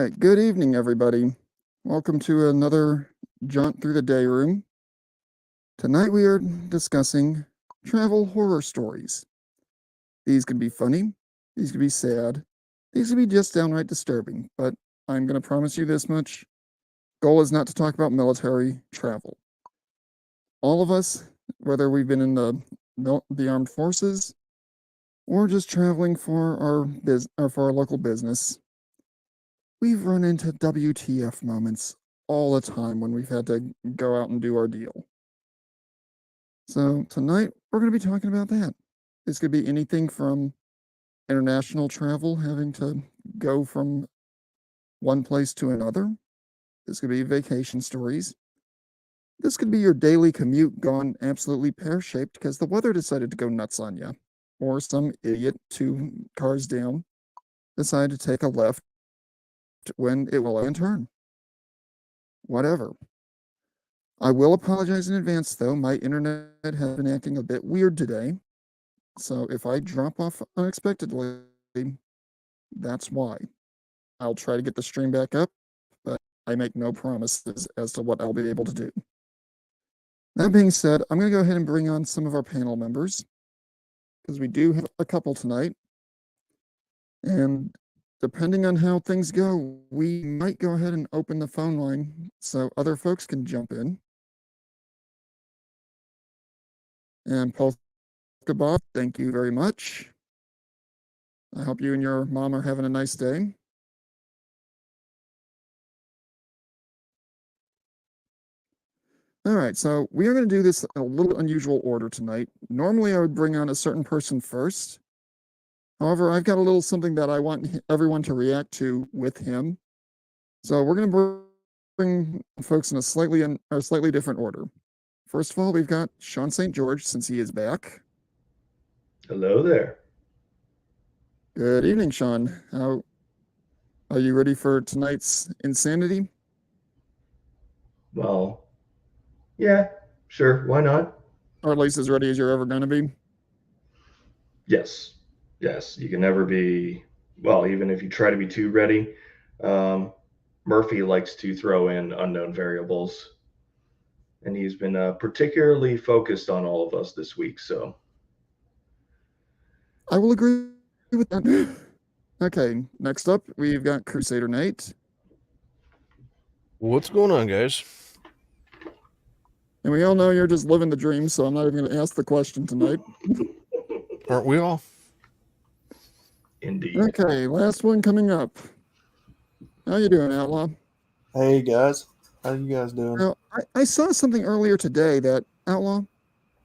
right, good evening, everybody. Welcome to another jaunt through the day room. Tonight we are discussing travel horror stories. These can be funny, these can be sad, these can be just downright disturbing, but I'm going to promise you this much. Goal is not to talk about military travel. All of us, whether we've been in the armed forces or just traveling for our local business, we've run into WTF moments all the time when we've had to go out and do our deal. So tonight we're going to be talking about that. This could be anything from international travel, having to go from one place to another. This could be vacation stories. This could be your daily commute gone absolutely pear-shaped because the weather decided to go nuts on you. Or some idiot 2 cars down decided to take a left when it will and turn. Whatever. I will apologize in advance, though. My internet has been acting a bit weird today. So if I drop off unexpectedly, that's why. I'll try to get the stream back up, but I make no promises as to what I'll be able to do. That being said, I'm going to go ahead and bring on some of our panel members, because we do have a couple tonight. And depending on how things go, we might go ahead and open the phone line so other folks can jump in. And Paul Bob, thank you very much. I hope you and your mom are having a nice day. All right, so we are going to do this in a little unusual order tonight. Normally, I would bring on a certain person first. However, I've got a little something that I want everyone to react to with him. So we're going to bring folks in a slightly different order. First of all, we've got Sean St. George, since he is back. Hello there. Good evening, Sean. How are you ready for tonight's insanity? Well, yeah, sure. Why not? Or at least as ready as you're ever going to be? Yes. Yes. You can never be, well, even if you try to be too ready, Murphy likes to throw in unknown variables. And he's been particularly focused on all of us this week. So I will agree with that. Okay, next up, we've got Crusader Nate. What's going on, guys? And we all know you're just living the dream, so I'm not even going to ask the question tonight. Aren't we all? indeed. Okay, last one coming up. How you doing, Outlaw? Hey guys, how you guys doing? Now, I saw something earlier today that, Outlaw,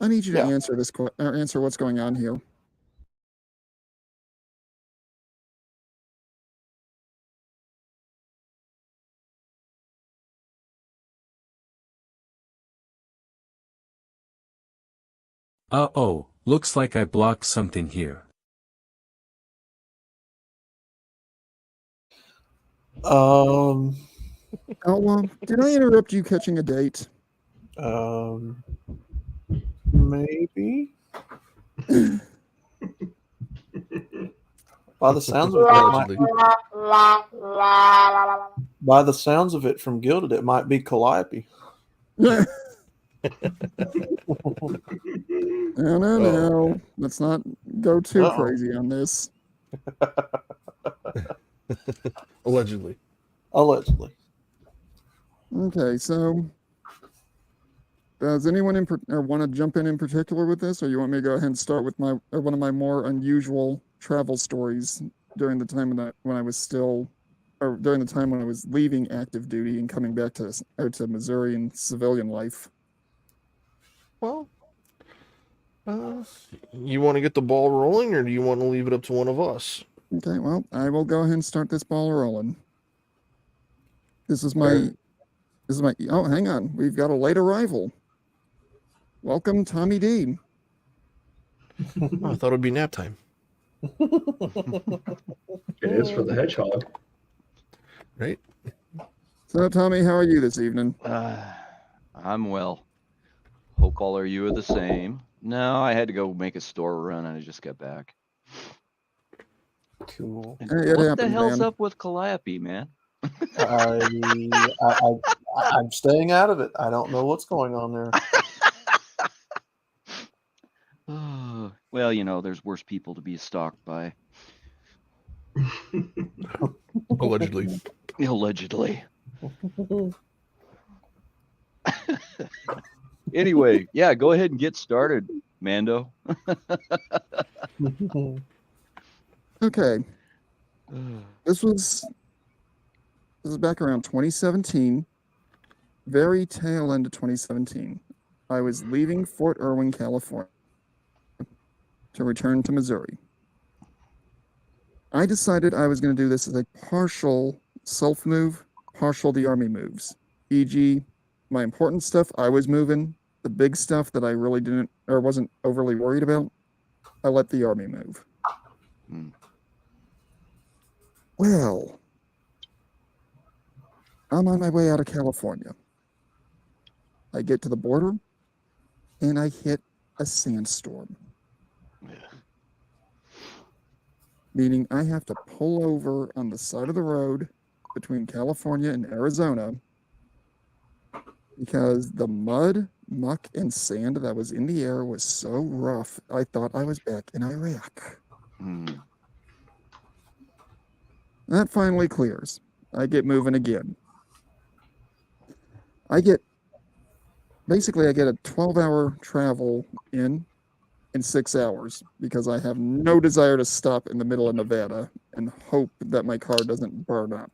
I need you to Yeah. answer this or answer what's going on here. Uh-oh, looks like I blocked something here. Outlaw, did I interrupt you catching a date? Maybe. By the sounds of it, Allegedly. by the sounds of it from Gilded, it might be Calliope. No. Let's not go too crazy on this. Allegedly. Allegedly. Okay, so does anyone want to jump in particular with this, or you want me to go ahead and start with one of my more unusual travel stories during the time when I was leaving active duty and coming back to Missouri and civilian life? Well, you want to get the ball rolling, or do you want to leave it up to one of us? Okay, well, I will go ahead and start this ball rolling. This is my. Oh, hang on, we've got a late arrival. Welcome, Tommy D. Oh, I thought it would be nap time. It is for the hedgehog. Right? So, Tommy, how are you this evening? I'm well. Hope all of you are the same. No, I had to go make a store run and I just got back. Cool. And Hey, it what the happens, hell's man. up with Calliope, man? I'm staying out of it. I don't know what's going on there. Well, you know, there's worse people to be stalked by. Allegedly. Allegedly. Anyway, yeah, go ahead and get started, Mando. Okay, this was back around 2017, very tail end of 2017. I was leaving Fort Irwin, California, to return to Missouri. I decided I was going to do this as a partial self move, partial the Army moves, e.g., my important stuff I was moving, the big stuff that I really didn't or wasn't overly worried about, I let the Army move. Hmm. Well, I'm on my way out of California. I get to the border and I hit a sandstorm, Yeah. meaning I have to pull over on the side of the road between California and Arizona because the mud, muck, and sand that was in the air was so rough, I thought I was back in Iraq. Hmm. That finally clears. I get moving again. I get a 12-hour travel in 6 hours because I have no desire to stop in the middle of Nevada and hope that my car doesn't burn up.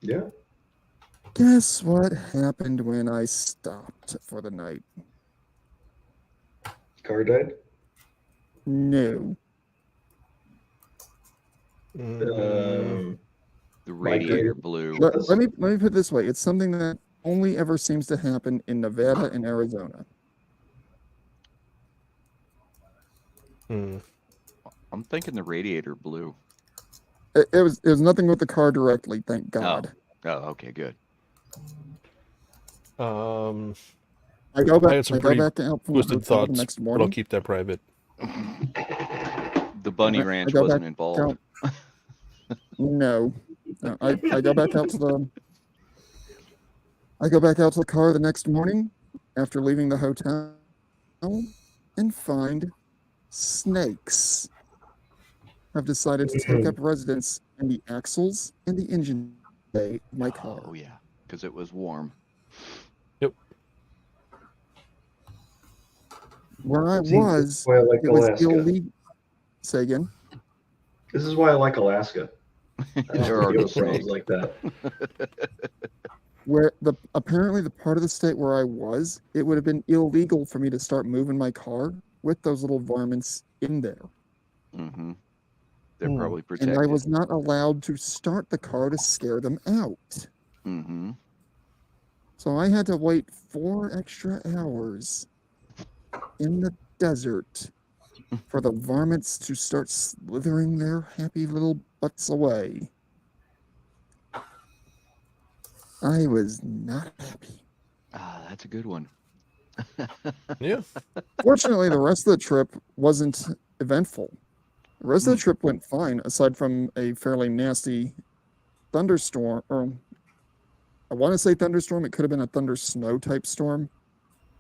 Yeah. Guess what happened when I stopped for the night? Car died. No. Um, The My radiator goodness. blew. Let me put it this way. It's something that only ever seems to happen in Nevada and Arizona. Hmm. I'm thinking the radiator blew. It was nothing with the car directly, thank God. Oh, okay, good. I go I had some back pretty out to the twisted hotel the thoughts, next but I'll morning. keep that private. The bunny I ranch go wasn't back involved. out. No. I go back out to the car the next morning after leaving the hotel and find snakes have decided to take up residence in the axles and the engine bay of my car. Oh yeah, because it was warm. Where I See, this was, is why I like it was Alaska. illegal. Say again. This is why I like Alaska. I don't There are deal no with problems snakes. like that. Where apparently the part of the state where I was, it would have been illegal for me to start moving my car with those little varmints in there. Mm-hmm. They're Hmm. probably And protected. I was not allowed to start the car to scare them out. Mm-hmm. So I had to wait 4 extra hours in the desert for the varmints to start slithering their happy little butts away. I was not happy. Ah, that's a good one. Yeah. Fortunately, the rest of the trip wasn't eventful. The rest of the trip went fine, aside from a fairly nasty thunderstorm, or I want to say thunderstorm. It could have been a thunder snow type storm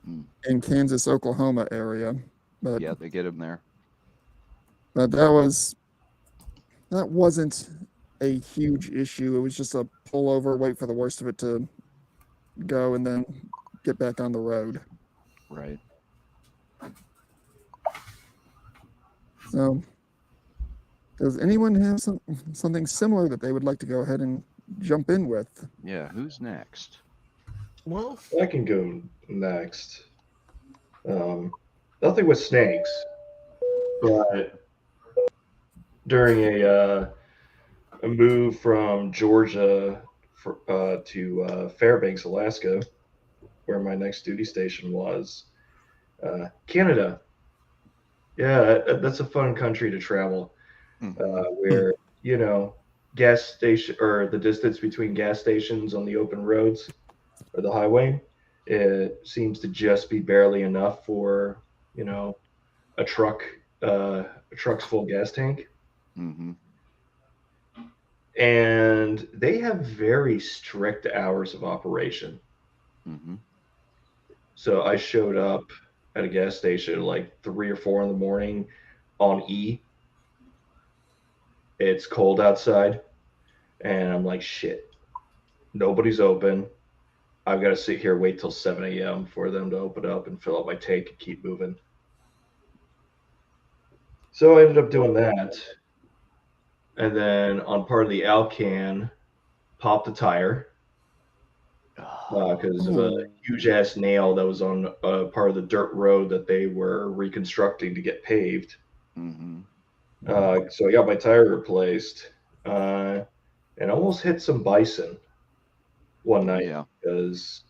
Mm. in Kansas, Oklahoma area. But, Yeah, they get them there. but that wasn't a huge issue. It was just a pullover, wait for the worst of it to go, and then get back on the road. Right. So, does anyone have something similar that they would like to go ahead and jump in with? Yeah. Who's next? Well, I can go next. Nothing with snakes, but during a move from Georgia to Fairbanks, Alaska, where my next duty station was, Canada. Yeah, that's a fun country to travel. Mhm. Where gas station or the distance between gas stations on the open roads or the highway, it seems to just be barely enough for a truck, a truck's full gas tank. Mhm. And they have very strict hours of operation. Mm-hmm. So I showed up at a gas station at like 3 or 4 in the morning on E. It's cold outside. And I'm like, shit, nobody's open. I've got to sit here, wait till 7 a.m. for them to open up and fill up my tank and keep moving. So I ended up doing that. And then on part of the Alcan, popped a tire because of a huge ass nail that was on part of the dirt road that they were reconstructing to get paved. Mm-hmm. So I got my tire replaced and almost hit some bison one night Yeah. because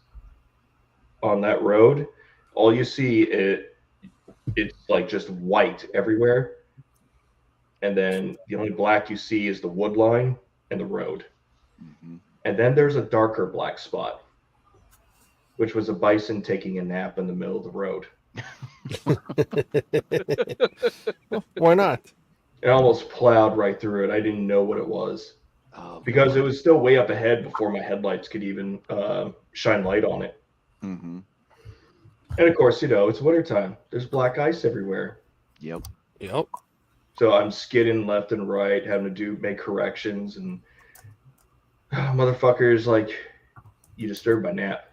on that road, all you see it's like just white everywhere, and then the only black you see is the wood line and the road, Mm-hmm. and then there's a darker black spot, which was a bison taking a nap in the middle of the road. Well, why not? It almost plowed right through it. I didn't know what it was Oh, because it was still way up ahead before my headlights could even shine light on it. Mm-hmm. And of course, it's wintertime. There's black ice everywhere. Yep. Yep. So I'm skidding left and right, having to make corrections, and motherfuckers like, you disturbed my nap.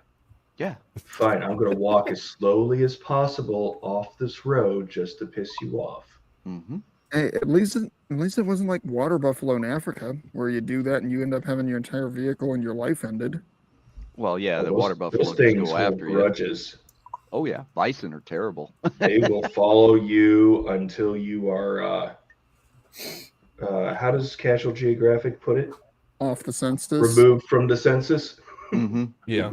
Yeah. Fine, I'm gonna walk as slowly as possible off this road just to piss you off. Mm-hmm. Hey, at least it wasn't like water buffalo in Africa, where you do that and you end up having your entire vehicle and your life ended. Well, yeah, the water buffalo Those just things go hold after you. grudges. Oh yeah, bison are terrible. They will follow you until you are. How does Casual Geographic put it? Off the census. Removed from the census. Mm-hmm. Yeah.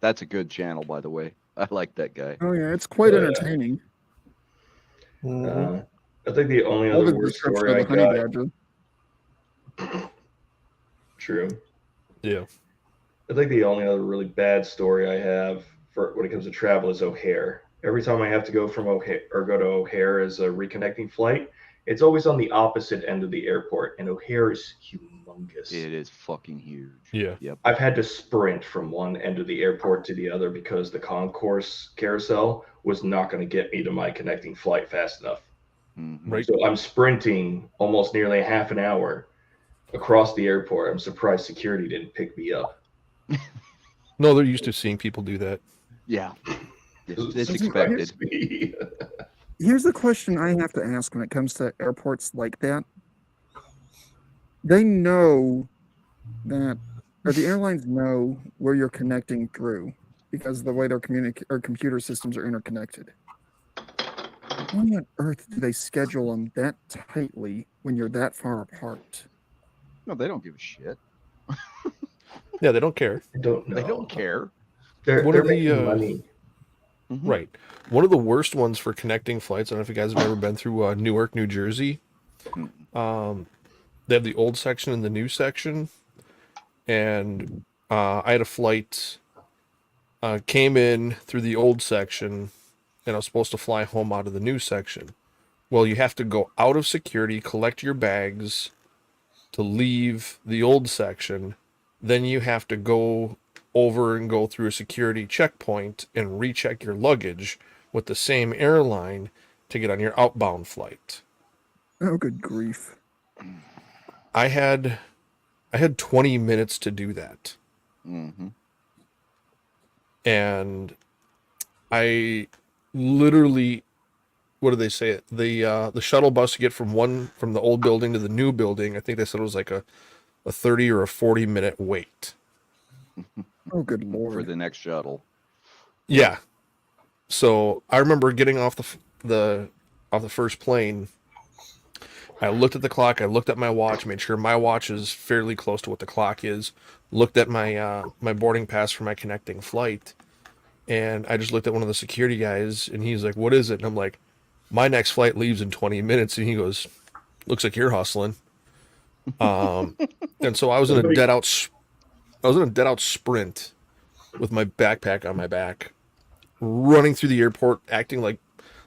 That's a good channel, by the way. I like that guy. Oh yeah, it's quite Yeah. entertaining. Mhm. I think the only Love other the worst description story I of the honey got. badger. True. Yeah. I think the only other really bad story I have for when it comes to travel is O'Hare. Every time I have to go from O'Hare or go to O'Hare as a reconnecting flight, it's always on the opposite end of the airport, and O'Hare is humongous. It is fucking huge. Yeah. Yep. I've had to sprint from one end of the airport to the other because the concourse carousel was not going to get me to my connecting flight fast enough. Mm-hmm. Right. So I'm sprinting almost nearly half an hour across the airport. I'm surprised security didn't pick me up. No, they're used to seeing people do that. Yeah. It's This expected. surprised me. Here's the question I have to ask when it comes to airports like that. They know that, or the airlines know where you're connecting through because of the way their computer systems are interconnected. Why on earth do they schedule them that tightly when you're that far apart? No, they don't give a shit. Yeah, they don't care. I don't know. They don't care. They're One of the, making money. Mhm. Right. One of the worst ones for connecting flights, I don't know if you guys have ever been through Newark, New Jersey. They have the old section and the new section. And I had a flight, came in through the old section, and I was supposed to fly home out of the new section. Well, you have to go out of security, collect your bags to leave the old section. Then you have to go over and go through a security checkpoint and recheck your luggage with the same airline to get on your outbound flight. Oh, good grief. I had 20 minutes to do that. Mm-hmm. And I literally, what do they say? The shuttle bus to get from the old building to the new building, I think they said it was like a 30 or a 40-minute wait. Oh, good For lord. the next shuttle. Yeah. So I remember getting off the first plane. I looked at the clock. I looked at my watch, made sure my watch is fairly close to what the clock is. Looked at my my boarding pass for my connecting flight, and I just looked at one of the security guys, and he's like, "What is it?" And I'm like, "My next flight leaves in 20 minutes." And he goes, "Looks like you're hustling." And so I was in a dead out sprint with my backpack on my back, running through the airport, acting like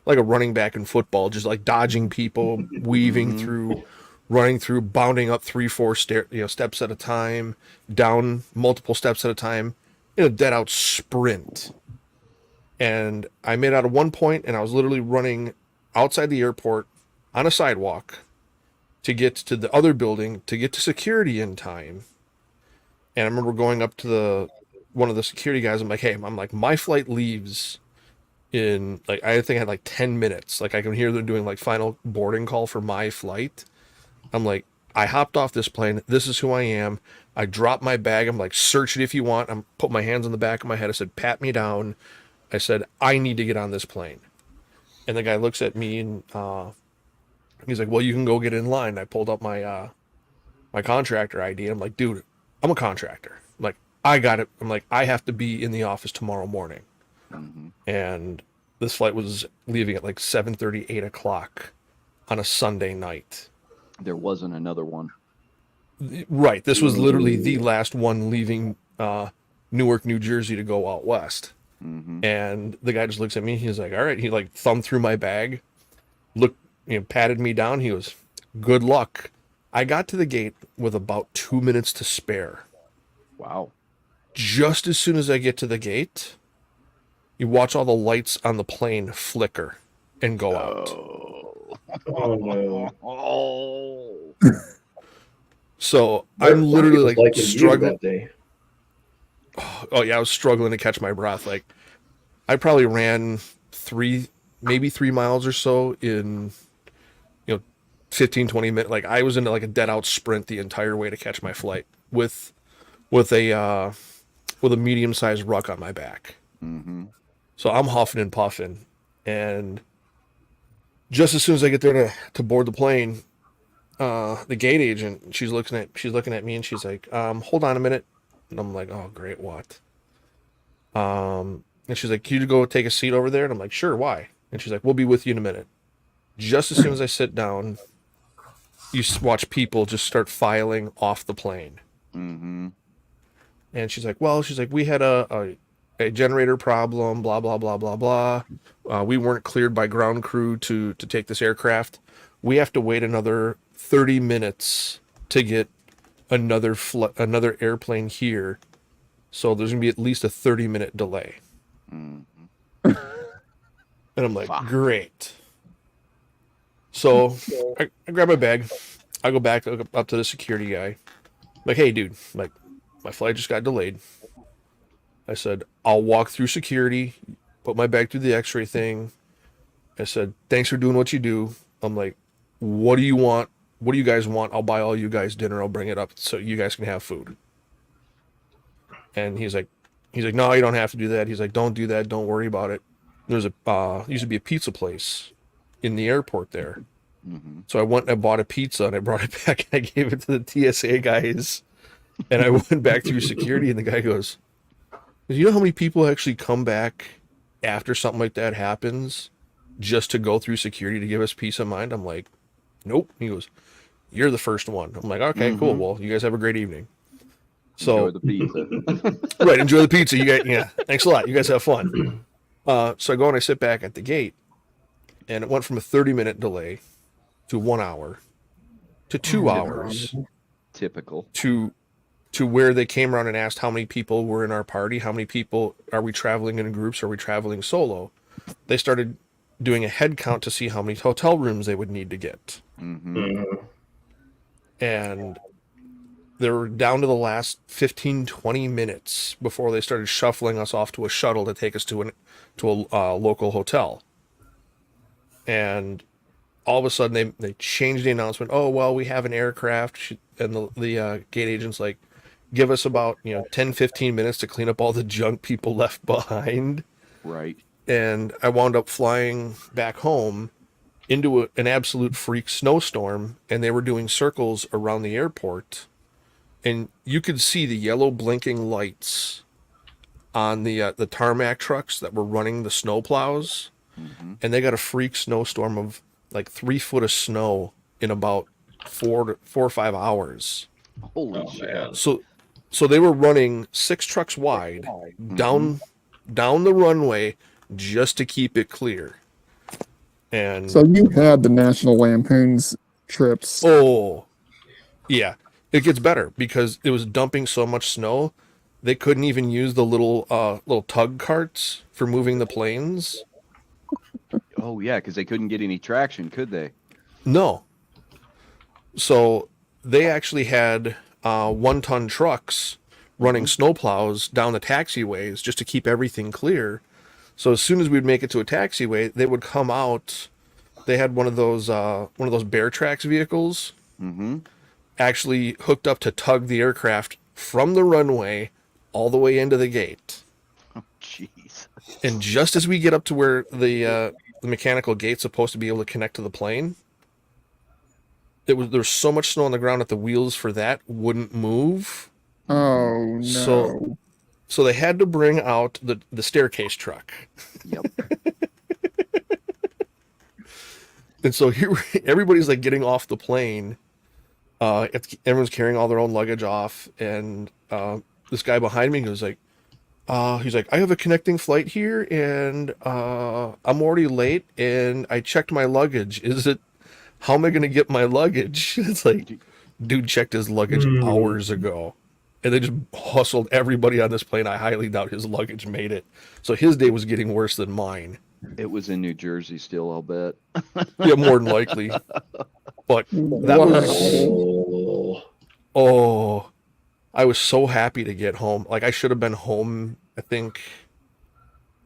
a running back in football, just like dodging people, weaving through, running through, bounding up 3-4 steps at a time, down multiple steps at a time in a dead out sprint. And I made it out at one point, and I was literally running outside the airport on a sidewalk to get to the other building to get to security in time. And I remember going up to one of the security guys. I'm like, hey, my flight leaves in like, I think I had like 10 minutes. Like I can hear them doing like final boarding call for my flight. I'm like, I hopped off this plane. This is who I am. I dropped my bag. I'm like, search it if you want. I'm put my hands on the back of my head. I said, pat me down. I said, I need to get on this plane. And the guy looks at me and he's like, well, you can go get in line. I pulled up my my contractor ID. I'm like, dude, I'm a contractor. I'm like, I got it. I'm like, I have to be in the office tomorrow morning. And this flight was leaving at like 7:30, 8 o'clock on a Sunday night. There wasn't another one. Right. This was literally the last one leaving Newark, New Jersey to go out west. And the guy just looks at me. He's like, all right. He like thumbed through my bag, patted me down. He goes, good luck. I got to the gate with about 2 minutes to spare. Wow. Just as soon as I get to the gate, you watch all the lights on the plane flicker and go out. Oh no. Oh. So I'm literally like struggling. That day. Oh yeah, I was struggling to catch my breath. Like I probably ran maybe 3 miles or so in 15, 20 minutes. Like I was in like a dead out sprint the entire way to catch my flight with a medium sized ruck on my back. So I'm huffing and puffing, and just as soon as I get there to board the plane, the gate agent, she's looking at me and she's like, hold on a minute. And I'm like, oh great, what? And she's like, can you go take a seat over there? And I'm like, sure, why? And she's like, we'll be with you in a minute. Just as soon as I sit down, you watch people just start filing off the plane. And she's like, we had a generator problem, blah, blah, blah, blah, blah. We weren't cleared by ground crew to take this aircraft. We have to wait another 30 minutes to get another airplane here. So there's going to be at least a 30-minute delay. And I'm like, great. So I grab my bag. I go back up to the security guy. I'm like, hey, dude, like my flight just got delayed. I said, I'll walk through security, put my bag through the x-ray thing. I said, thanks for doing what you do. I'm like, what do you want? What do you guys want? I'll buy all you guys dinner. I'll bring it up so you guys can have food. And he's like, no, you don't have to do that. He's like, don't do that. Don't worry about it. There's used to be a pizza place in the airport there. So I went and I bought a pizza and I brought it back and I gave it to the TSA guys. And I went back through security and the guy goes, you know how many people actually come back after something like that happens just to go through security to give us peace of mind? I'm like, nope. He goes, you're the first one. I'm like, okay, cool. Well, you guys have a great evening. So enjoy the pizza. Right, enjoy the pizza. You guys, yeah, thanks a lot. You guys have fun. So I go and I sit back at the gate, and it went from a 30-minute delay to 1 hour to 2 hours. Typical. To where they came around and asked how many people were in our party, how many people are we traveling in groups, are we traveling solo? They started doing a head count to see how many hotel rooms they would need to get. And they were down to the last 15, 20 minutes before they started shuffling us off to a shuttle to take us to a local hotel. And all of a sudden they changed the announcement. Oh, well, we have an aircraft. And the gate agent's like, give us about 10, 15 minutes to clean up all the junk people left behind. Right. And I wound up flying back home into an absolute freak snowstorm, and they were doing circles around the airport, and you could see the yellow blinking lights on the tarmac trucks that were running the snow plows, and they got a freak snowstorm of like 3 foot of snow in about 4 or 5 hours. Holy shit. Man. So they were running 6 trucks wide down the runway just to keep it clear. And So you had the National Lampoon's trips. Oh, yeah. It gets better because it was dumping so much snow, they couldn't even use the little tug carts for moving the planes. Oh yeah, because they couldn't get any traction, could they? No. So they actually had 1-ton trucks running snowplows down the taxiways just to keep everything clear. So as soon as we'd make it to a taxiway, they would come out. They had one of those Bear Tracks vehicles Mm-hmm. actually hooked up to tug the aircraft from the runway all the way into the gate. Oh, jeez. And just as we get up to where the mechanical gate's supposed to be able to connect to the plane, there's so much snow on the ground that the wheels for that wouldn't move. Oh no. So they had to bring out the staircase truck. Yep. And so here everybody's like getting off the plane. Everyone's carrying all their own luggage off, and this guy behind me goes like, he's like, I have a connecting flight here, and I'm already late, and I checked my luggage. How am I going to get my luggage? It's like, dude checked his luggage hours ago. And they just hustled everybody on this plane. I highly doubt his luggage made it. So his day was getting worse than mine. It was in New Jersey still, I'll bet. Yeah, more than likely. But that was, oh, I was so happy to get home. Like, I should have been home, I think,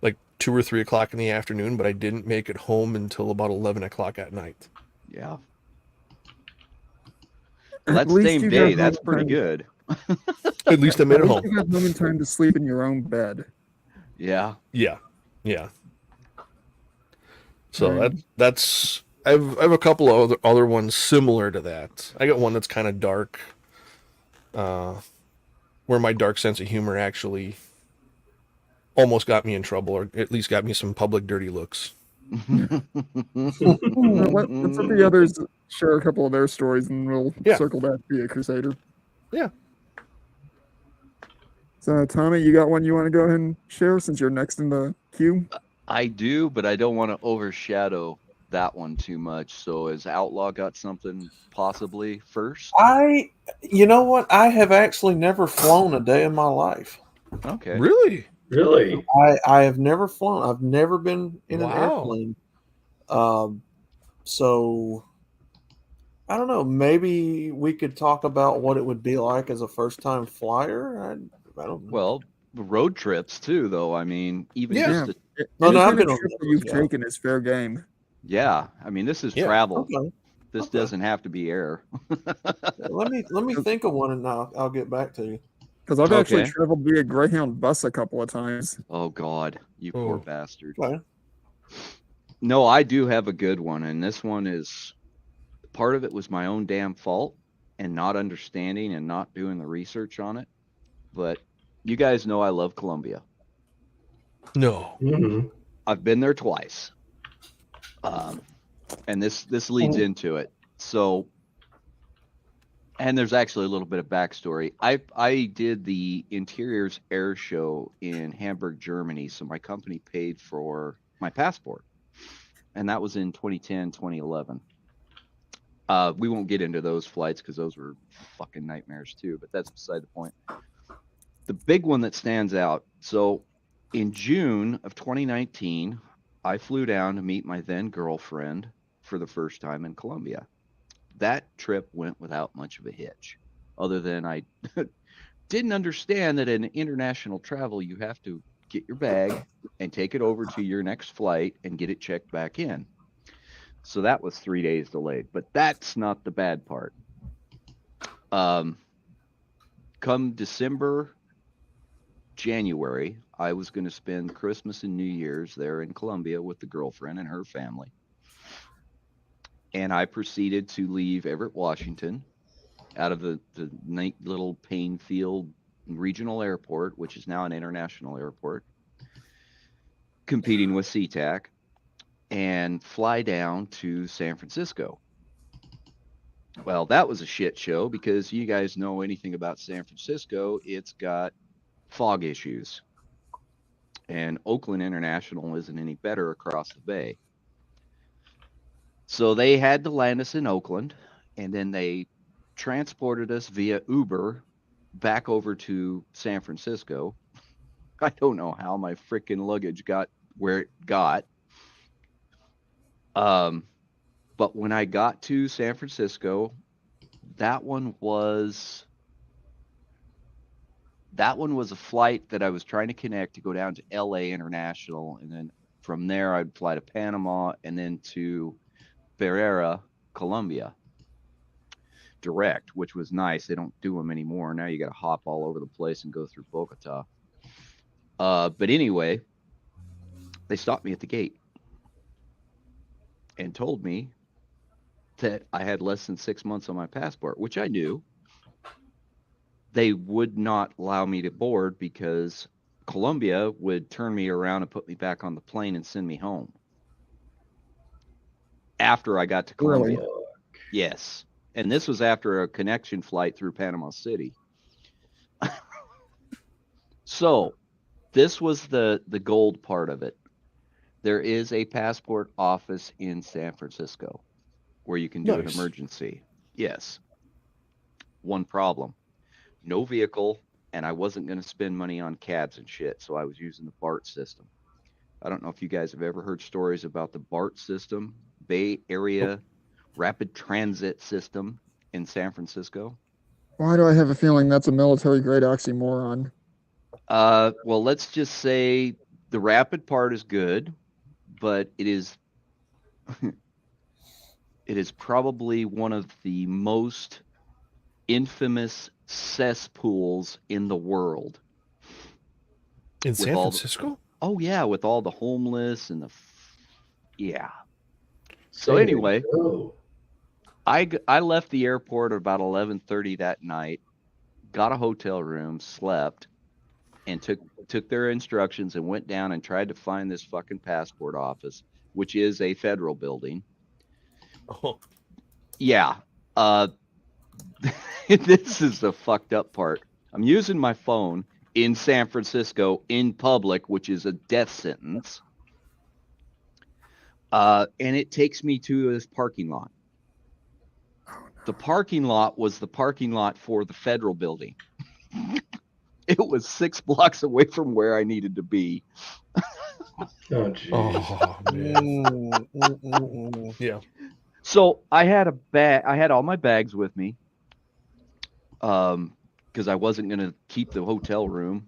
like 2 or 3 o'clock in the afternoon, but I didn't make it home until about 11 o'clock at night. Yeah. At That least same you day, got that's home pretty in time- good. At least I made it At least home. you got home in time to sleep in your own bed. Yeah. Yeah. So Right. that's I have a couple of other ones similar to that. I got one that's kind of dark, where my dark sense of humor actually almost got me in trouble, or at least got me some public dirty looks. Let's let the others share a couple of their stories, and we'll Yeah. circle back to you, Crusader. Yeah. So, Tommy, you got one you want to go ahead and share since you're next in the queue? I do, but I don't want to overshadow that one too much. So has Outlaw got something possibly first? You know what? I have actually never flown a day in my life. Okay. Really? Really? I have never flown. I've never been in an Wow. airplane. So I don't know. Maybe we could talk about what it would be like as a first-time flyer. I don't know. Well, road trips too, though. I mean, even Yeah. just No, Any I've kind been of on trip those, that you've yeah. taken is fair game. yeah. I mean, this is Yeah. travel. Okay. This Okay. doesn't have to be air. Let me think of one, and I'll get back to you. Because I've actually Okay. traveled via Greyhound bus a couple of times. Oh God, you poor Oh. bastard. Okay. No, I do have a good one, and this one is part of it was my own damn fault and not understanding and not doing the research on it. But you guys know I love Colombia. No. Mhm. I've been there twice, and this leads into it. So, and there's actually a little bit of backstory. I did the Interiors Air Show in Hamburg, Germany, so my company paid for my passport, and that was in 2010, 2011. We won't get into those flights because those were fucking nightmares too, but that's beside the point. The big one that stands out. So in June of 2019, I flew down to meet my then girlfriend for the first time in Colombia. That trip went without much of a hitch, other than I didn't understand that in international travel, you have to get your bag and take it over to your next flight and get it checked back in. So that was 3 days delayed, but that's not the bad part. Come December, January, I was going to spend Christmas and New Year's there in Colombia with the girlfriend and her family. And I proceeded to leave Everett, Washington, out of the neat little Painfield Regional Airport, which is now an international airport, competing with SeaTac, and fly down to San Francisco. Well, that was a shit show because you guys know anything about San Francisco, it's got fog issues. And Oakland International isn't any better across the bay. So they had to land us in Oakland, and then they transported us via Uber back over to San Francisco. I don't know how my freaking luggage got where it got. But when I got to San Francisco, that one was a flight that I was trying to connect to go down to LA International, and then from there I'd fly to Panama and then to Barrera, Colombia, direct, which was nice. They don't do them anymore. Now you got to hop all over the place and go through Bogota. But anyway, they stopped me at the gate and told me that I had less than 6 months on my passport, which I knew. They would not allow me to board because Colombia would turn me around and put me back on the plane and send me home after I got to Colombia. Really? Yes. And this was after a connection flight through Panama City. So this was the gold part of it. There is a passport office in San Francisco where you can do an Nice. emergency. Yes. One problem. No vehicle, and I wasn't going to spend money on cabs and shit, so I was using the BART system. I don't know if you guys have ever heard stories about the BART system, Bay Area Rapid Transit System in San Francisco. Why do I have a feeling that's a military grade oxymoron? Well, let's just say the rapid part is good, but it is probably one of the most infamous cesspools in the world. In San all Francisco? Oh yeah, with all the homeless and yeah. So anyway, I left the airport at about 11:30 that night, got a hotel room, slept, and took their instructions and went down and tried to find this fucking passport office, which is a federal building. Oh. Yeah. This is the fucked up part. I'm using my phone in San Francisco in public, which is a death sentence. And it takes me to this parking lot. The parking lot was the parking lot for the federal building. It was 6 blocks away from where I needed to be. Oh, geez. Oh man. Yeah. So I had I had all my bags with me. Because I wasn't going to keep the hotel room.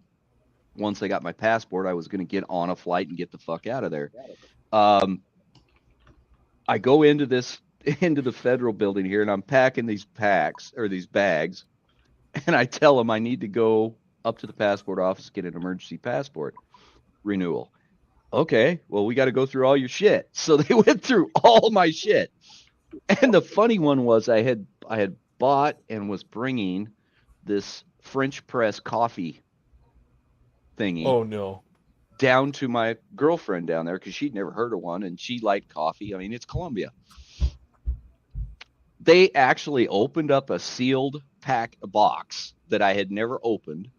Once I got my passport, I was going to get on a flight and get the fuck out of there. I go into the federal building here, and I'm packing these bags, and I tell them I need to go up to the passport office, get an emergency passport renewal. Okay, well, we got to go through all your shit. So they went through all my shit. And the funny one was I had bought and was bringing this French press coffee thingy. Oh no. Down to my girlfriend down there because she'd never heard of one and she liked coffee. I mean, it's Colombia. They actually opened up a sealed box that I had never opened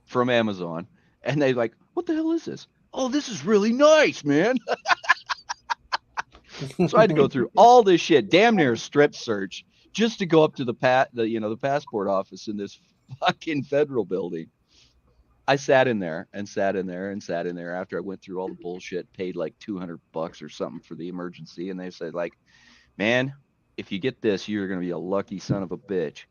from Amazon, and they like, what the hell is this? Oh, this is really nice, man. So I had to go through all this shit, damn near a strip search, just to go up to the passport office in this fucking federal building. I sat in there after I went through all the bullshit, paid like $200 or something for the emergency. And they said like, man, if you get this, you're going to be a lucky son of a bitch.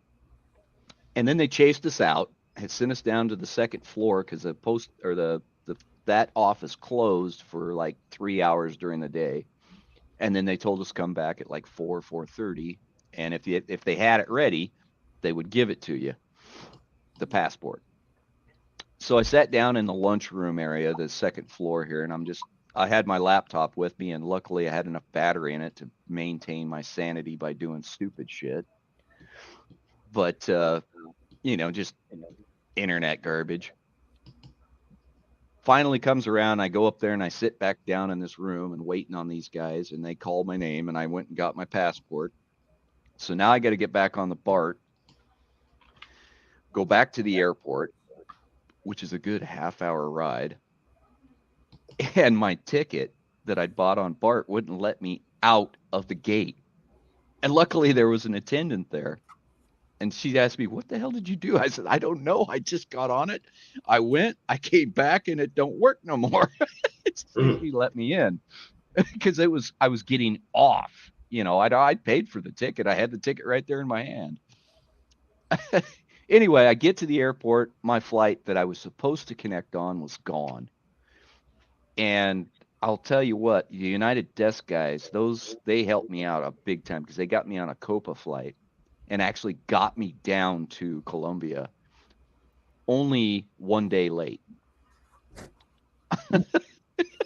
And then they chased us out, had sent us down to the second floor because that office closed for like 3 hours during the day. And then they told us come back at like 4:30. And if they had it ready, they would give it to you, the passport. So I sat down in the lunchroom area, the second floor here, and I had my laptop with me, and luckily I had enough battery in it to maintain my sanity by doing stupid shit. But, just internet garbage. Finally comes around, I go up there and I sit back down in this room and waiting on these guys, and they called my name, and I went and got my passport. So now I got to get back on the BART, go back to the airport, which is a good half-hour ride. And my ticket that I'd bought on BART wouldn't let me out of the gate. And luckily there was an attendant there. And she asked me, what the hell did you do? I said, I don't know. I just got on it. I went, I came back, and it don't work no more. She let me in because I was getting off. I'd paid for the ticket. I had the ticket right there in my hand. Anyway, I get to the airport. My flight that I was supposed to connect on was gone. And I'll tell you what, the United Desk guys, they helped me out a big time because they got me on a Copa flight and actually got me down to Colombia only 1 day late.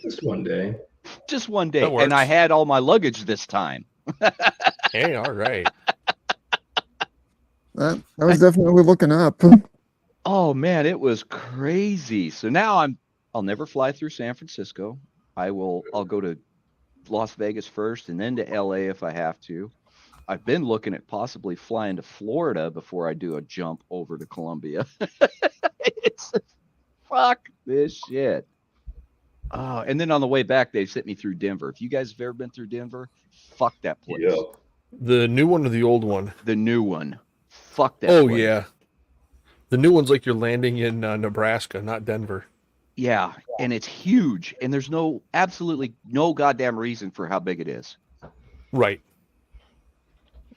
Just 1 day. Just 1 day. That And I works. had all my luggage this time. Hey, all right. That was definitely looking up. Oh man, it was crazy. So now I'll never fly through San Francisco. I'll go to Las Vegas first and then to LA if I have to. I've been looking at possibly flying to Florida before I do a jump over to Colombia. It's fuck this shit. And then on the way back, they sent me through Denver. If you guys have ever been through Denver, fuck that place. Yep. The new one or the old one? The new one. Fuck that Oh, place. yeah. The new one's like you're landing in Nebraska, not Denver. Yeah, and it's huge, and there's absolutely no goddamn reason for how big it is. Right.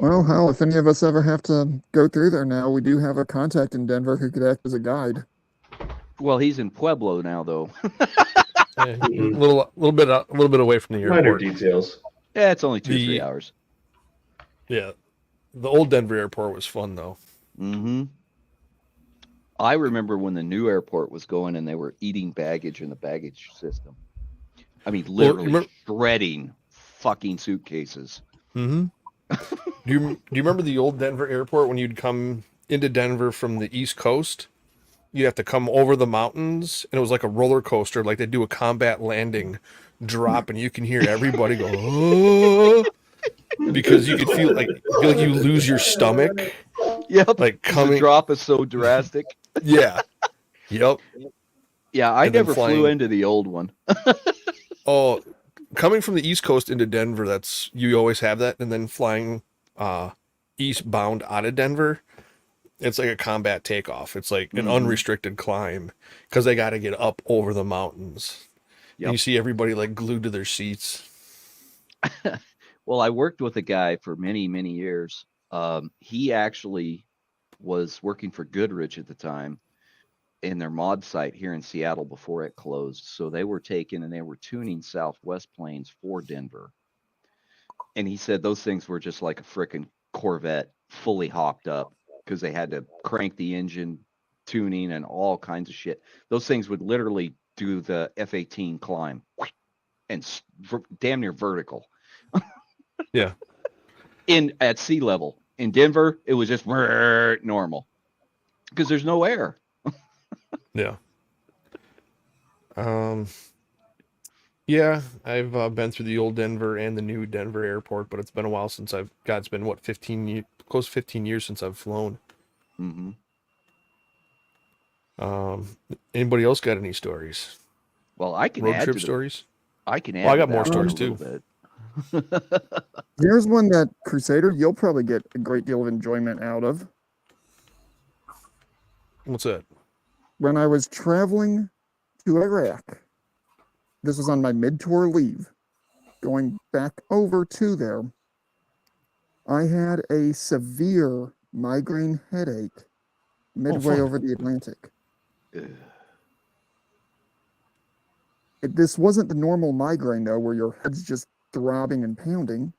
Well, hell, if any of us ever have to go through there now, we do have a contact in Denver who could act as a guide. Well, he's in Pueblo now, though. A little bit away from the Minor airport. details. Yeah, it's only 2-3 hours. Yeah. The old Denver airport was fun, though. Mm-hmm. I remember when the new airport was going and they were eating baggage in the baggage system. I mean, literally shredding fucking suitcases. Mm-hmm. Do you remember the old Denver airport when you'd come into Denver from the East Coast? You'd have to come over the mountains, and it was like a roller coaster. Like they do a combat landing, drop, and you can hear everybody go, oh, because you could feel like you lose your stomach. Yep. Like The drop is so drastic. Yeah. Yep. Yeah, I And then never flew flying. into the old one. Oh, coming from the East Coast into Denver, you always have that, and then flying eastbound out of Denver, it's like a combat takeoff. It's like an unrestricted climb because they got to get up over the mountains. Yep. And you see everybody like glued to their seats. Well, I worked with a guy for many, many years. He actually was working for Goodrich at the time in their mod site here in Seattle before it closed. So they were taking and they were tuning Southwest planes for Denver. And he said those things were just like a frickin' Corvette fully hopped up because they had to crank the engine tuning and all kinds of shit. Those things would literally do the F-18 climb and damn near vertical. Yeah. At sea level. In Denver, it was just normal because there's no air. Yeah. Yeah, I've been through the old Denver and the new Denver airport, but it's been a while since it's been what, close to 15 years since I've flown. Mm-hmm. Anybody else got any stories? Well, I can Road add trip to the, stories? I can add. Well, I got to more that stories one a too. little bit. Here's one that, Crusader, you'll probably get a great deal of enjoyment out of. What's that? When I was traveling to Iraq, this was on my mid-tour leave, going back over to there, I had a severe migraine headache midway fun. over the Atlantic. Ugh. This wasn't the normal migraine, though, where your head's just throbbing and pounding.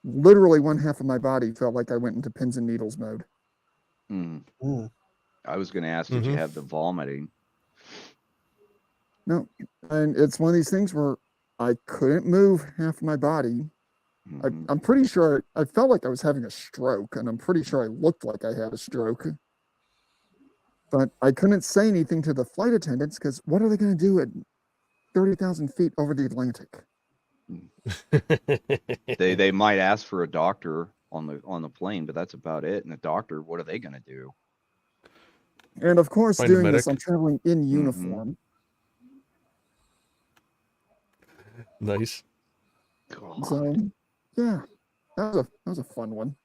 Literally one half of my body felt like I went into pins and needles mode. Mm. I was going to ask, did you have the vomiting? No, and it's one of these things where I couldn't move half my body. Mhm. I'm pretty sure I felt like I was having a stroke, and I'm pretty sure I looked like I had a stroke. But I couldn't say anything to the flight attendants because what are they going to do at 30,000 feet over the Atlantic? They might ask for a doctor on the plane, but that's about it. And the doctor, what are they going to do? And of course, Find a doing this, medic. I'm traveling in uniform. Nice. God. So, yeah. That was a fun one.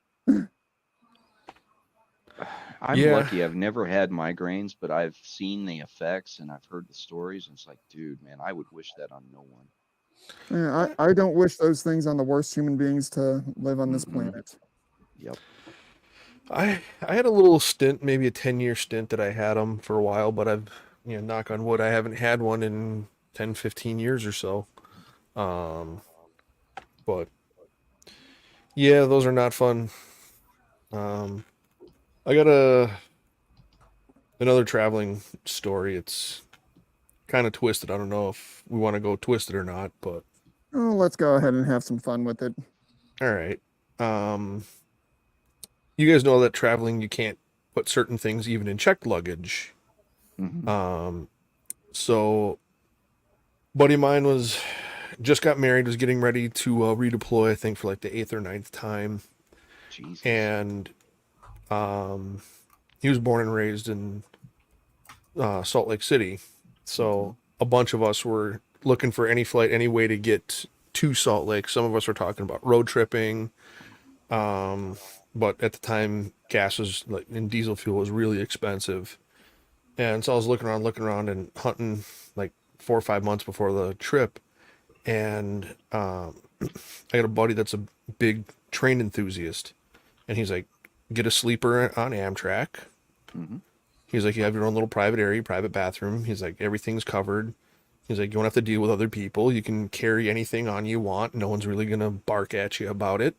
I'm Yeah. lucky. I've never had migraines, but I've seen the effects and I've heard the stories. And it's like, dude, man, I would wish that on no one. Yeah, I don't wish those things on the worst human beings to live on this Mhm. planet. Yep. I had a little stint, maybe a 10-year stint that I had them for a while, but I've, knock on wood, I haven't had one in 10, 15 years or so. But yeah, those are not fun. I got another traveling story. It's kind of twisted. I don't know if we want to go twisted or not, but Oh, let's go ahead and have some fun with it. all right. Um, you guys know that traveling, you can't put certain things even in checked luggage. Mhm. So buddy of mine was just got married, was getting ready to redeploy, I think for like the eighth or ninth time. Jesus. And he was born and raised in Salt Lake City. So a bunch of us were looking for any flight, any way to get to Salt Lake. Some of us were talking about road tripping. But at the time, gas was like, and diesel fuel was really expensive. And so I was looking around and hunting like 4 or 5 months before the trip. And I got a buddy that's a big train enthusiast. And he's like, get a sleeper on Amtrak. Mhm. He's like, you have your own little private area, private bathroom. He's like, everything's covered. He's like, you won't have to deal with other people. You can carry anything on you want. No one's really going to bark at you about it.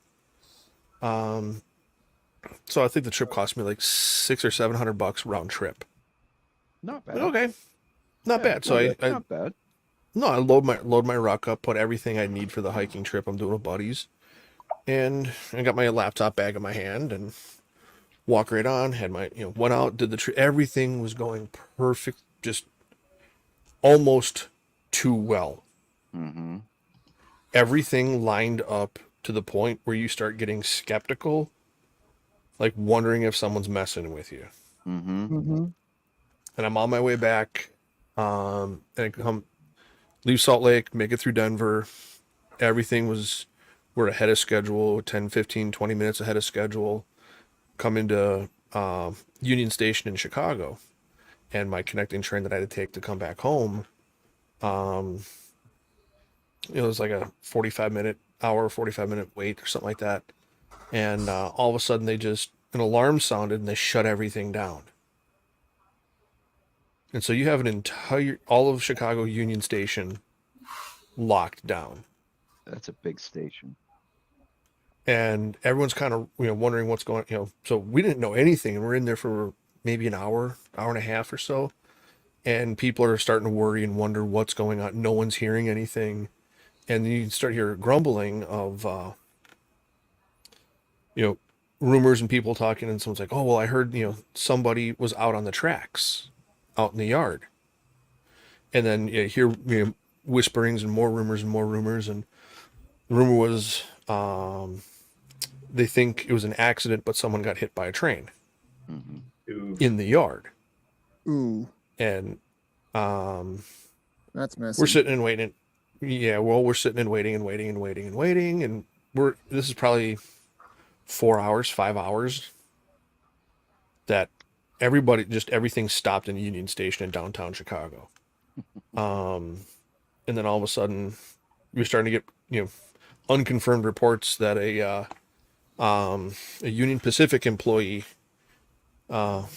So I think the trip cost me like $600 or $700 round trip. Not bad. Okay, not Yeah, bad. So I not bad. no, I load my ruck up, put everything I need for the hiking trip I'm doing with buddies, and I got my laptop bag in my hand and walk right on. Had my went out, did the trip. Everything was going perfect, just almost too well. Mhm. Everything lined up to the point where you start getting skeptical, like wondering if someone's messing with you. Mhm. Mm-hmm. And I'm on my way back. And I come leave Salt Lake, make it through Denver. We're ahead of schedule, 10, 15, 20 minutes ahead of schedule. Come into Union Station in Chicago. And my connecting train that I had to take to come back home, it was like a 45-minute wait or something like that. And all of a sudden an alarm sounded and they shut everything down. And so you have all of Chicago Union Station locked down. That's a big station. And everyone's kind of, wondering what's going, so we didn't know anything. And we're in there for maybe an hour and a half or so. And people are starting to worry and wonder what's going on. No one's hearing anything. And then you start hear grumbling of, you know, rumors and people talking, and someone's like, "Oh, well, I heard, somebody was out on the tracks, out in the yard." And then you hear, whisperings and more rumors and more rumors. And the rumor was, they think it was an accident, but someone got hit by a train Mhm. Ooh. in the yard. Ooh, And that's messy. we're sitting and waiting. Yeah, well, we're sitting and waiting and waiting and waiting and waiting, and this is probably 4 hours, 5 hours that everything stopped in Union Station in downtown Chicago. And then all of a sudden, you're starting to get unconfirmed reports that a Union Pacific employee found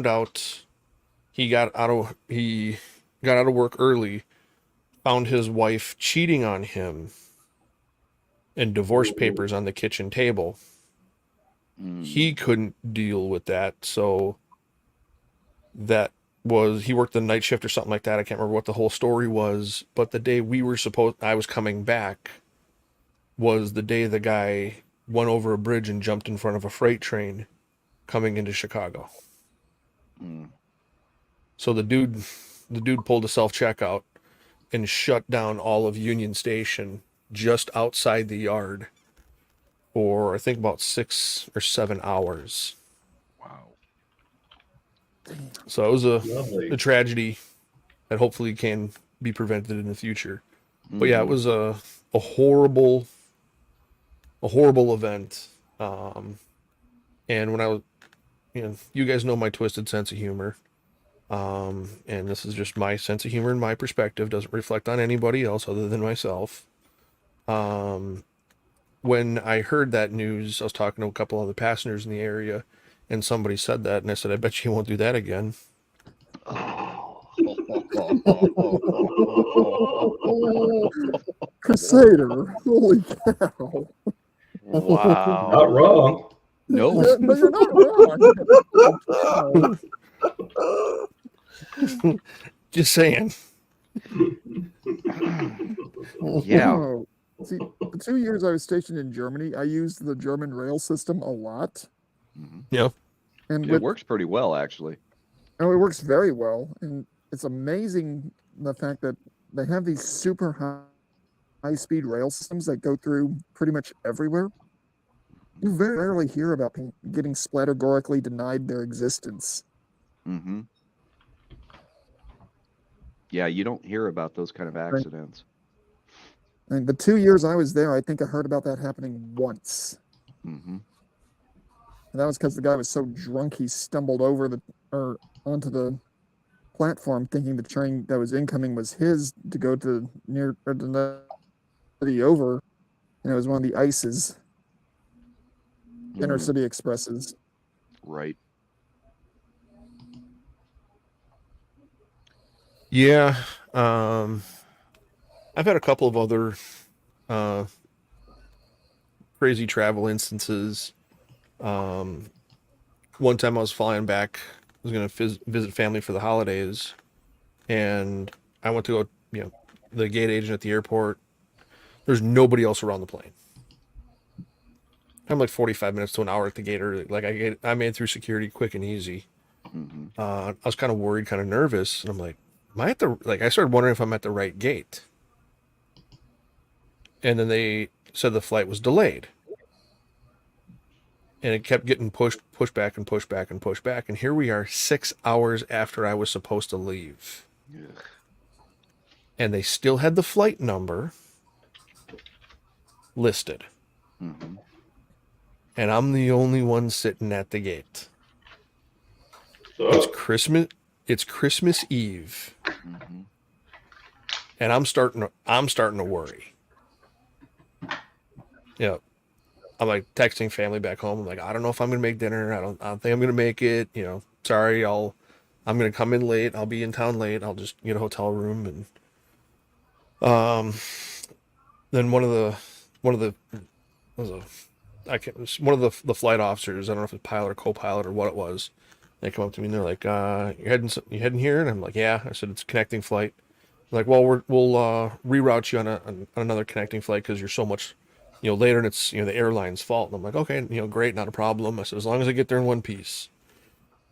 out he got out of work early, found his wife cheating on him, and divorce papers on the kitchen table. He couldn't deal with that, so he worked the night shift or something like that. I can't remember what the whole story was, but the day I was coming back was the day the guy went over a bridge and jumped in front of a freight train coming into Chicago. Mm. So the dude pulled a self-checkout and shut down all of Union Station just outside the yard for I think about 6 or 7 hours. Wow. So it was Lovely. a tragedy that hopefully can be prevented in the future. But yeah, it Mhm. was a horrible a horrible event. And when I was, you guys know my twisted sense of humor. And this is just my sense of humor and my perspective. Doesn't reflect on anybody else other than myself. When I heard that news, I was talking to a couple other passengers in the area, and somebody said that, and I said, I bet you won't do that again. Crusader, holy cow! Wow. Not wrong. No. Yeah, but you're not wrong. Just saying. Yeah. Oh, see, the 2 years I was stationed in Germany, I used the German rail system a lot, Mhm. Yeah. and It with works pretty well, actually. oh, it works very well, and it's amazing the fact that they have these super high-speed rail systems that go through pretty much everywhere. You very rarely hear about people getting splattergorically denied their existence. Hmm. Yeah, you don't hear about those kind of accidents. And the 2 years I was there, I think I heard about that happening once. Hmm. And that was because the guy was so drunk he stumbled over or onto the platform thinking the train that was incoming was his to go to near or the city over, and it was one of the ICEs, intercity expresses. Right. Yeah. I've had a couple of other uh, crazy travel instances. One time I was flying back, I was going to visit family for the holidays, and I went to go, the gate agent at the airport. There's nobody else around the plane. I'm like 45 minutes to an hour at the gate early. Like I made it through security quick and easy. Hmm. I was kind of worried, kind of nervous, and I'm like, am I at the like? I started wondering if I'm at the right gate. And then they said the flight was delayed, and it kept getting pushed back and pushed back and pushed back. And here we are, 6 hours after I was supposed to leave, and they still had the flight number listed, Hmm. and I'm the only one sitting at the gate. It's So, Christmas. It's Christmas Eve, Hmm. and I'm starting to worry. Yeah, I'm like texting family back home. I'm like, I don't know if I'm gonna make dinner. I don't think I'm gonna make it. Sorry, I'm gonna come in late. I'll be in town late. I'll just get a hotel room. And then one of the was a I can't it was one of the flight officers. I don't know if it's pilot or co-pilot or what it was. They come up to me and they're like, you heading here?" And I'm like, "Yeah." I said, "It's a connecting flight." They're like, "Well, we'll reroute you on another connecting flight because you're so much, later, and it's the airline's fault." And I'm like, "Okay, great, not a problem." I said, "As long as I get there in one piece."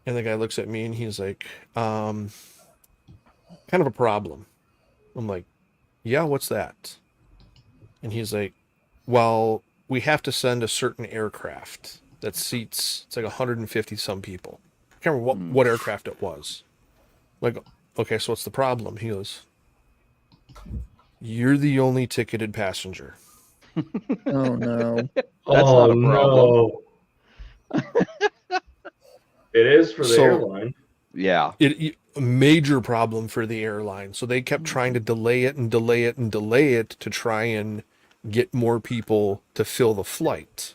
And the guy looks at me and he's like, "Kind of a problem." I'm like, "Yeah, what's that?" And he's like, "Well, we have to send a certain aircraft that seats, it's like 150 some people. I can't remember what aircraft it was." I'm like, "Okay, so what's the problem?" He goes, "You're the only ticketed passenger." Oh no. That's oh not a problem. no. It is for the So airline. Yeah. a major problem for the airline. So they kept trying to delay it and delay it and delay it to try and get more people to fill the flight.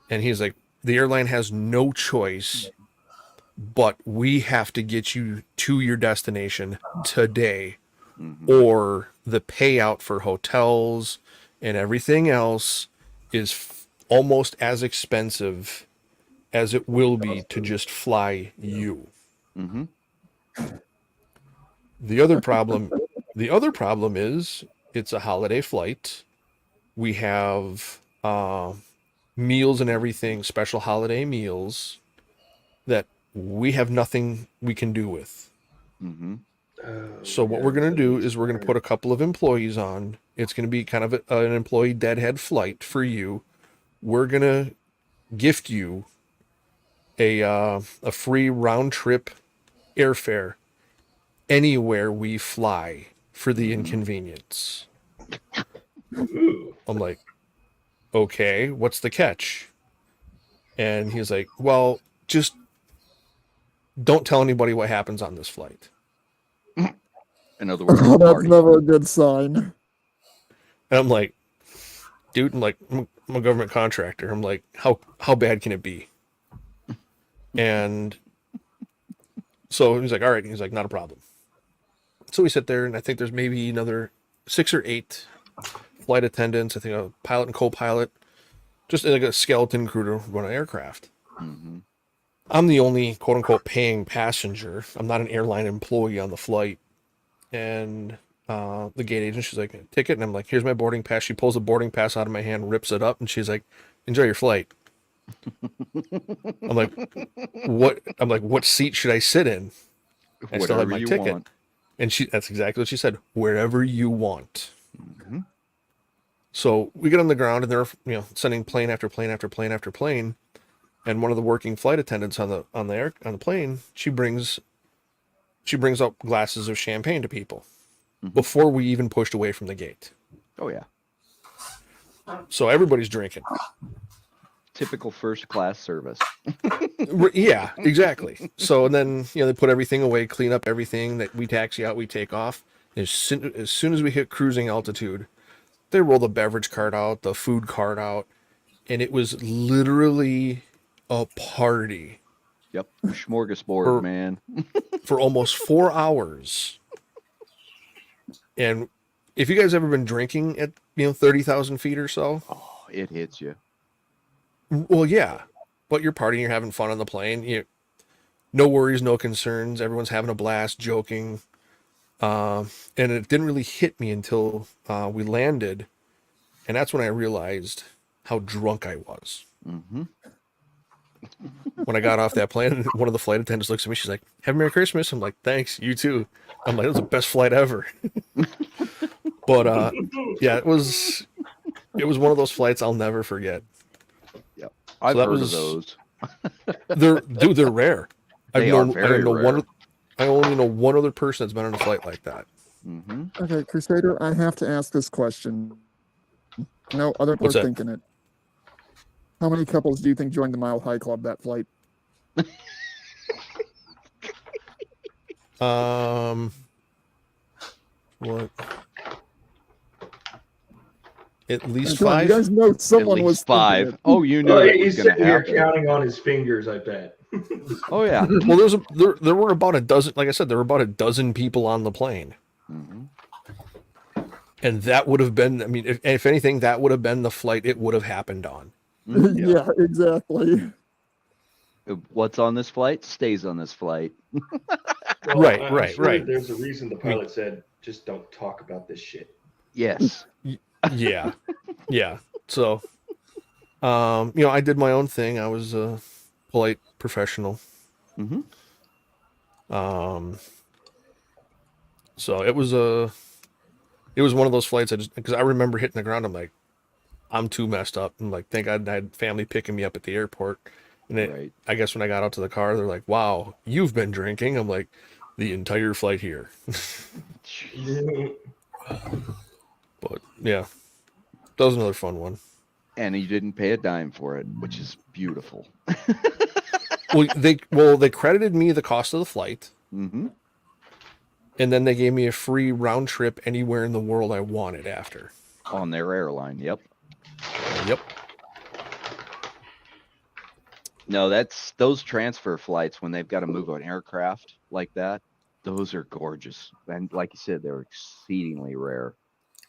And he's like, the airline has no choice, but we have to get you to your destination today, Hmm. or the payout for hotels and everything else is almost as expensive as it will be to just fly you. Hmm. The other problem, the other problem is it's a holiday flight. We have meals and everything, special holiday meals that we have nothing we can do with. Hmm. Oh, So what yeah, we're going to that do is is we're going to fair. put a couple of employees on. It's going to be kind of an employee deadhead flight for you. We're going to gift you a free round trip airfare anywhere we fly for the Hmm. inconvenience. Ooh. I'm like, okay, what's the catch? And he's like, well, just don't tell anybody what happens on this flight. In other words, Oh, don't that's party. never a good sign. And I'm like, dude, I'm a government contractor. I'm like, how bad can it be? And so he's like, all right. He's like, not a problem. So we sit there, and I think there's maybe another 6 or 8 flight attendants. I think a pilot and co-pilot, just like a skeleton crew to run an aircraft. Mm-hmm. I'm the only quote unquote paying passenger. I'm not an airline employee on the flight. And the gate agent, she's like, ticket. And I'm like, here's my boarding pass. She pulls the boarding pass out of my hand, rips it up, and she's like, enjoy your flight. I'm like, what? I'm like, what seat should I sit in? I still have Whatever my you ticket. want. And that's exactly what she said. Wherever you want. Mm-hmm. So we get on the ground, and they're sending plane after plane after plane after plane. And one of the working flight attendants on the plane, she brings up glasses of champagne to people before we even pushed away from the gate. Oh yeah. So everybody's drinking. Typical first class service. Yeah, exactly. So and then they put everything away, clean up everything that we taxi out, we take off. As soon as we hit cruising altitude, they roll the beverage cart out, the food cart out, and it was literally a party. Yep. Smorgasbord, man. For almost 4 hours. And if you guys ever been drinking at 30,000 feet or so, Oh, it hits you. well, yeah, but you're partying, you're having fun on the plane. No worries, no concerns. Everyone's having a blast, joking. And it didn't really hit me until we landed, and that's when I realized how drunk I was. Mm-hmm. When I got off that plane, one of the flight attendants looks at me. She's like, "Have a Merry Christmas." I'm like, "Thanks, you too." I'm like, "It was the best flight ever." But yeah, it was one of those flights I'll never forget. Yep. I've that heard was- of those. They're rare. They are very rare. I only know one other person that's been on a flight like that. Mm-hmm. Okay, Crusader, I have to ask this question. No, other people What's are that? thinking it. How many couples do you think joined the Mile High Club that flight? What? At least Come on, 5. you guys know someone At was least 5. thinking it. Oh, you knew Oh, yeah, it was he's going sitting to here happen. counting on his fingers, I bet. Oh yeah. Well, there were about a dozen. Like I said, there were about a dozen people on the plane, Mm-hmm. and that would have been. I mean, if anything, that would have been the flight it would have happened on. Mm, yeah. Yeah, exactly. What's on this flight stays on this flight. Well, Right, I'm right, sure right. There's a reason the pilot said, just don't talk about this shit. Yes. Yeah, yeah. So, I did my own thing. I was a polite professional. Mm-hmm. So it was one of those flights because I remember hitting the ground. I'm like, I'm too messed up. I'm like, thank God I had family picking me up at the airport. And Right. I guess when I got out to the car, they're like, wow, you've been drinking. I'm like, the entire flight here. But yeah, that was another fun one. And you didn't pay a dime for it, which is beautiful. They credited me the cost of the flight, Mm-hmm. and then they gave me a free round trip anywhere in the world I wanted after. On their airline. Yep. Yep. No, that's those transfer flights when they've got to move an aircraft like that. Those are gorgeous. And like you said, they're exceedingly rare.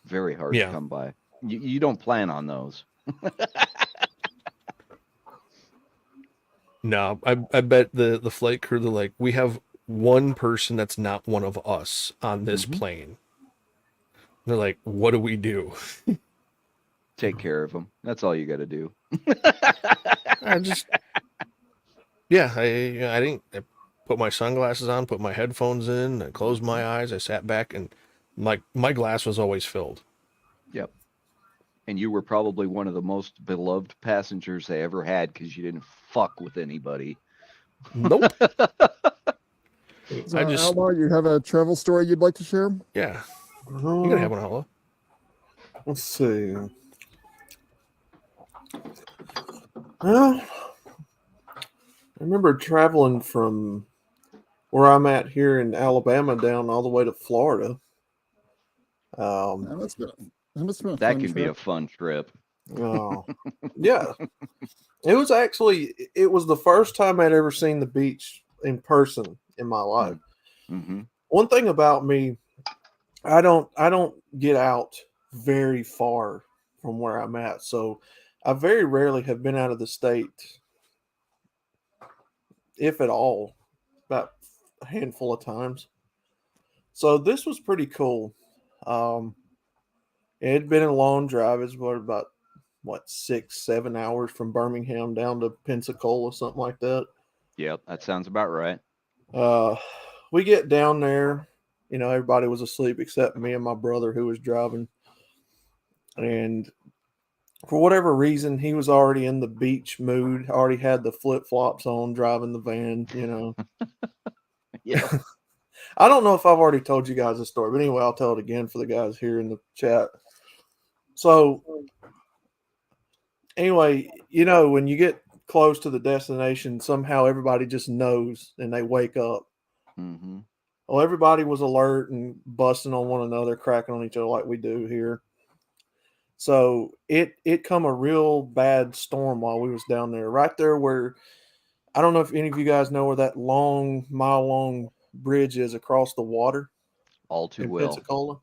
Very hard Yeah. to come by. You don't plan on those. No, I bet the flight crew, they're like, we have one person that's not one of us on this Mhm. plane. They're like, what do we do? Take care of them. That's all you got to do. I just, yeah, I put my sunglasses on, put my headphones in, I closed my eyes, I sat back, and my glass was always filled. Yep. And you were probably one of the most beloved passengers they ever had because you didn't fuck with anybody. Nope. So, I just- Outlaw, you have a travel story you'd like to share? Yeah, you gotta have one, Hala. Let's see. Well, I remember traveling from where I'm at here in Alabama down all the way to Florida. Um, That must have been a That fun can be a trip. fun trip. oh, yeah, it was the first time I'd ever seen the beach in person in my life. Mm-hmm. One thing about me, I don't get out very far from where I'm at, so I very rarely have been out of the state, if at all, about a handful of times. So this was pretty cool. Um, it had been a long drive. It's about 6-7 hours from Birmingham down to Pensacola, something like that. Yep, that sounds about right. Uh, we get down there, everybody was asleep except me and my brother who was driving, and for whatever reason, he was already in the beach mood. Already had the flip flops on, driving the van. Yep. I don't know if I've already told you guys this story, but anyway, I'll tell it again for the guys here in the chat. So, anyway, when you get close to the destination, somehow everybody just knows and they wake up. Mm-hmm. Well, everybody was alert and busting on one another, cracking on each other like we do here. So it come a real bad storm while we was down there, right there where I don't know if any of you guys know where that mile long bridge is across the water All too in well. Pensacola.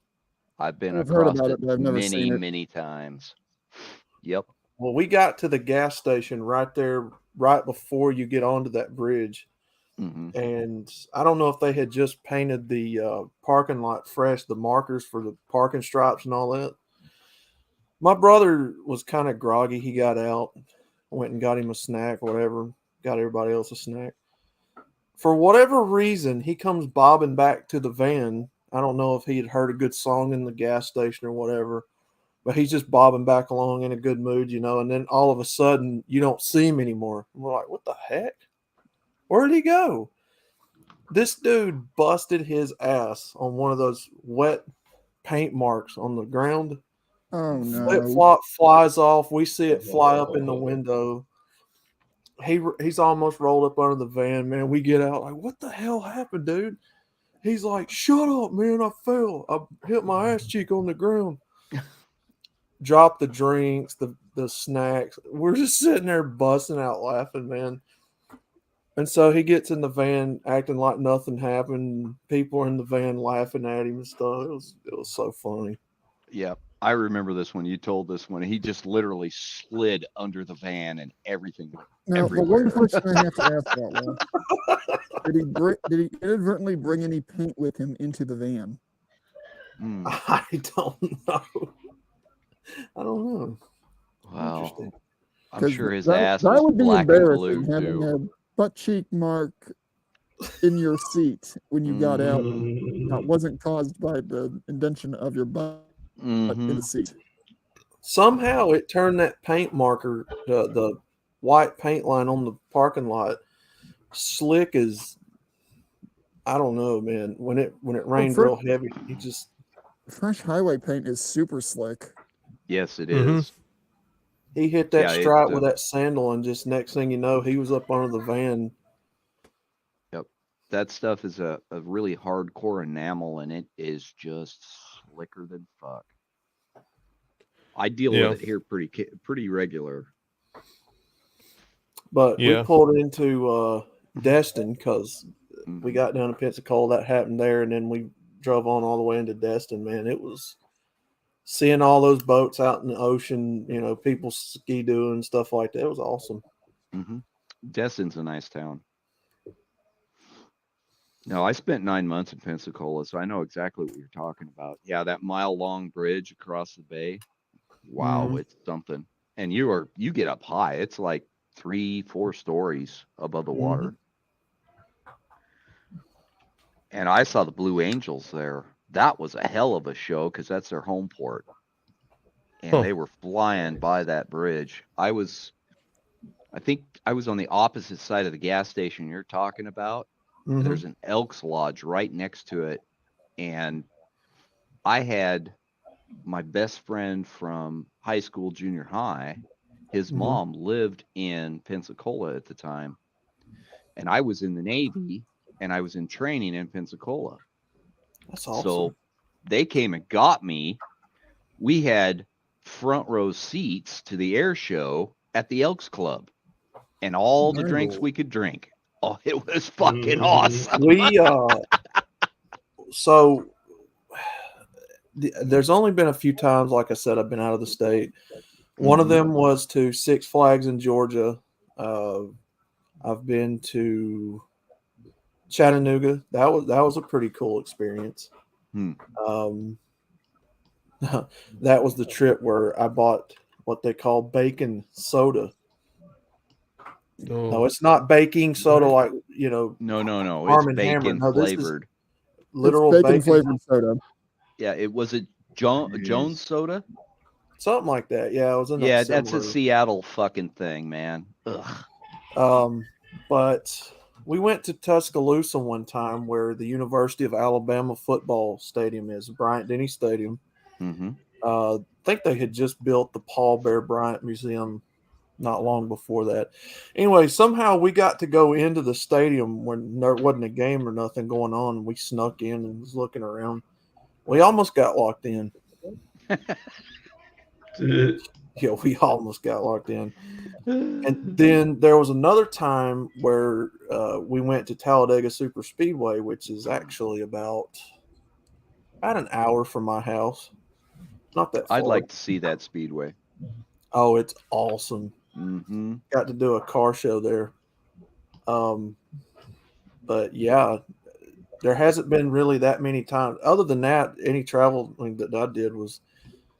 I've been I've heard across about it it, but I've never many, seen it. many times. Yep. Well, we got to the gas station right there, right before you get onto that bridge. Mm-hmm. And I don't know if they had just painted the parking lot fresh, the markers for the parking stripes and all that. My brother was kind of groggy. He got out, went and got him a snack, whatever, got everybody else a snack. For whatever reason, he comes bobbing back to the van. I don't know if he had heard a good song in the gas station or whatever, but he's just bobbing back along in a good mood, and then all of a sudden you don't see him anymore. And we're like, what the heck? Where did he go? This dude busted his ass on one of those wet paint marks on the ground. Oh Flip no. flop flies off. We see it fly up in the window. He's almost rolled up under the van, man. We get out like, what the hell happened, dude? He's like, shut up, man. I fell. I hit my ass cheek on the ground. Dropped the drinks, the snacks. We're just sitting there busting out laughing, man. And so he gets in the van acting like nothing happened. People are in the van laughing at him and stuff. It was so funny. Yep. I remember this one. You told this one. He just literally slid under the van and everything went Now, the everywhere. one question I have to ask about, Will, did he inadvertently bring any paint with him into the van? I don't know. I don't know. Wow. Interesting. I'm sure his that, ass that was would be black and embarrassing, blue having too. a butt cheek mark in your seat when you got out. That wasn't caused by the indentation of your butt in the seat. Somehow it turned that paint marker, the white paint line on the parking lot, slick as I don't know, man. When it rained real heavy, he just Fresh highway paint is super slick. Yes, it Mhm. is. he hit that Yeah, stripe with that sandal, and just next thing you know, he was up under the van. Yep. That stuff is a really hardcore enamel, and it is just slicker than fuck. I deal Yeah. with it here pretty regular. But we Yeah. pulled into Destin because we Mhm. got down to Pensacola. That happened there, and then we drove on all the way into Destin. Man, it was seeing all those boats out in the ocean. People ski doing stuff like that. It was awesome. Mm-hmm. Destin's a nice town. No, I spent 9 months in Pensacola, so I know exactly what you're talking about. Yeah, that mile-long bridge across the bay. Wow, it's something. And you get up high. It's like 3-4 stories above the water. And I saw the Blue Angels there. That was a hell of a show because that's their home port. And they were flying by that bridge. I think I was on the opposite side of the gas station you're talking about. Mm-hmm. There's an Elks Lodge right next to it. And I had my best friend from high school, junior high, His Mhm. mom lived in Pensacola at the time, and I was in the Navy and I was in training in Pensacola. That's awesome. So they came and got me. We had front row seats to the air show at the Elks Club and all the Very drinks cool. we could drink. Oh, it was fucking Mhm. awesome. We so there's only been a few times, like I said, I've been out of the state. One of Mhm. them was to Six Flags in Georgia. I've been to Chattanooga. That was a pretty cool experience. Hmm. That was the trip where I bought what they call bacon soda. Oh, No, it's not baking soda Right. like No. It's Arm and Hammer. bacon No, this is flavored. literal It's bacon bacon, flavored soda. Yeah, it was a Jeez. Jones soda. something like that. Yeah, it was in that Yeah, that's a similar. Seattle fucking thing, man. Ugh. But we went to Tuscaloosa one time where the University of Alabama football stadium is, Bryant Denny Stadium. Mm-hmm. I think they had just built the Paul Bear Bryant Museum not long before that. Anyway, somehow we got to go into the stadium when there wasn't a game or nothing going on. We snuck in and was looking around. We almost got locked in. Yeah, we almost got locked in. And then there was another time where we went to Talladega Super Speedway, which is actually about an hour from my house. Not that far. I'd like to see that speedway. Oh, it's awesome. Mm-hmm. Got to do a car show there. But yeah, there hasn't been really that many times. Other than that, any traveling that I did was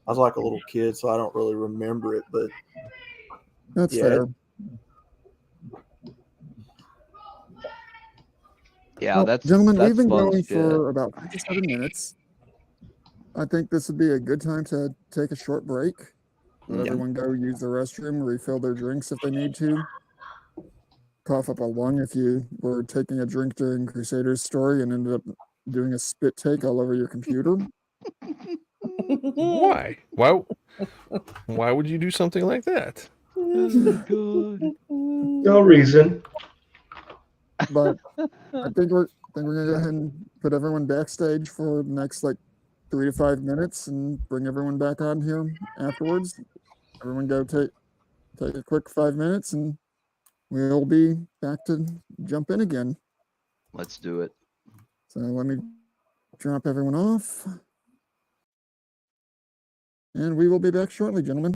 I was like a little kid, so I don't really remember it. But That's yeah, fair. Yeah, Well, that's gentlemen, we've been fun going shit. for about 57 minutes. I think this would be a good time to take a short break. Let Yeah. everyone go use the restroom, refill their drinks if they need to. Cough up a lung if you were taking a drink during Crusader's story and ended up doing a spit take all over your computer. why? Why would you do something like that? Oh, God. No reason. But I think we're gonna go ahead and put everyone backstage for the next like 3 to 5 minutes and bring everyone back on here afterwards. Everyone go take a quick 5 minutes and we'll be back to jump in again. Let's do it. So let me drop everyone off. And we will be back shortly, gentlemen.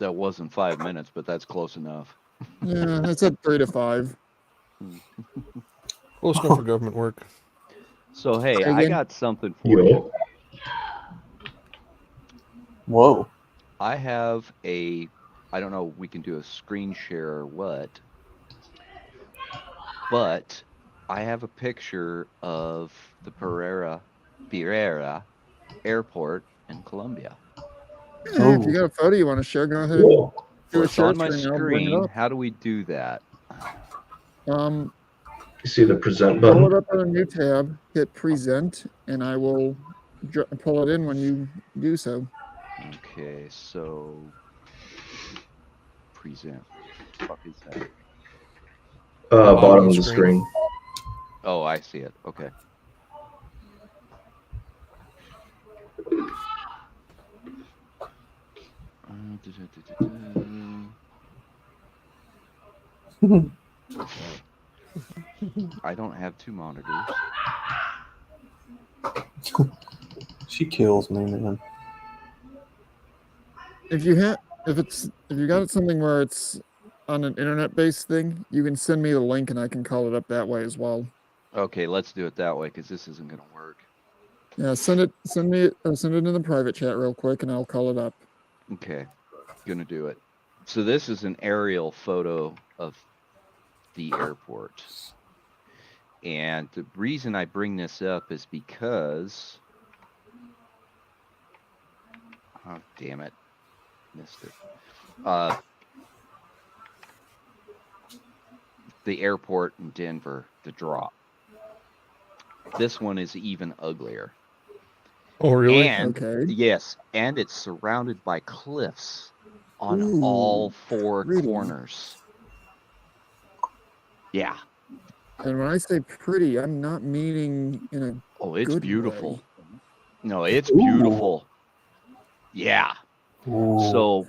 That wasn't 5 minutes, but that's close enough. Yeah, I said 3 to 5. Close enough for government work. So hey, Say I again? got something for you. Whoa. I have I don't know, we can do a screen share or what, but I have a picture of the Pereira Airport in Colombia. Yeah, if you got a photo you want to share, go ahead and do Well, a it's share on my screen. I'll bring it screen. up. How do we do that? You see the present Pull button? it up on a new tab, hit present, and I will pull it in when you do so. Okay, so present. What the fuck is that? Bottom of the screen. Oh, I see it. Okay. I don't have two monitors. She kills me, man. If you got it something where it's on an internet-based thing, you can send me the link and I can call it up that way as well. Okay, let's do it that way because this isn't going to work. Yeah, send it in the private chat real quick and I'll call it up. Okay, gonna do it. So this is an aerial photo of the airport. And the reason I bring this up is because, oh, damn it, missed it. The airport in Denver, the drop. This one is even uglier. Oh, really? And Okay. yes, and it's surrounded by cliffs on Ooh, all four pretty. corners. Yeah. And when I say pretty, I'm not meaning in a Oh, it's good beautiful. way. No, it's beautiful. Yeah. Ooh. So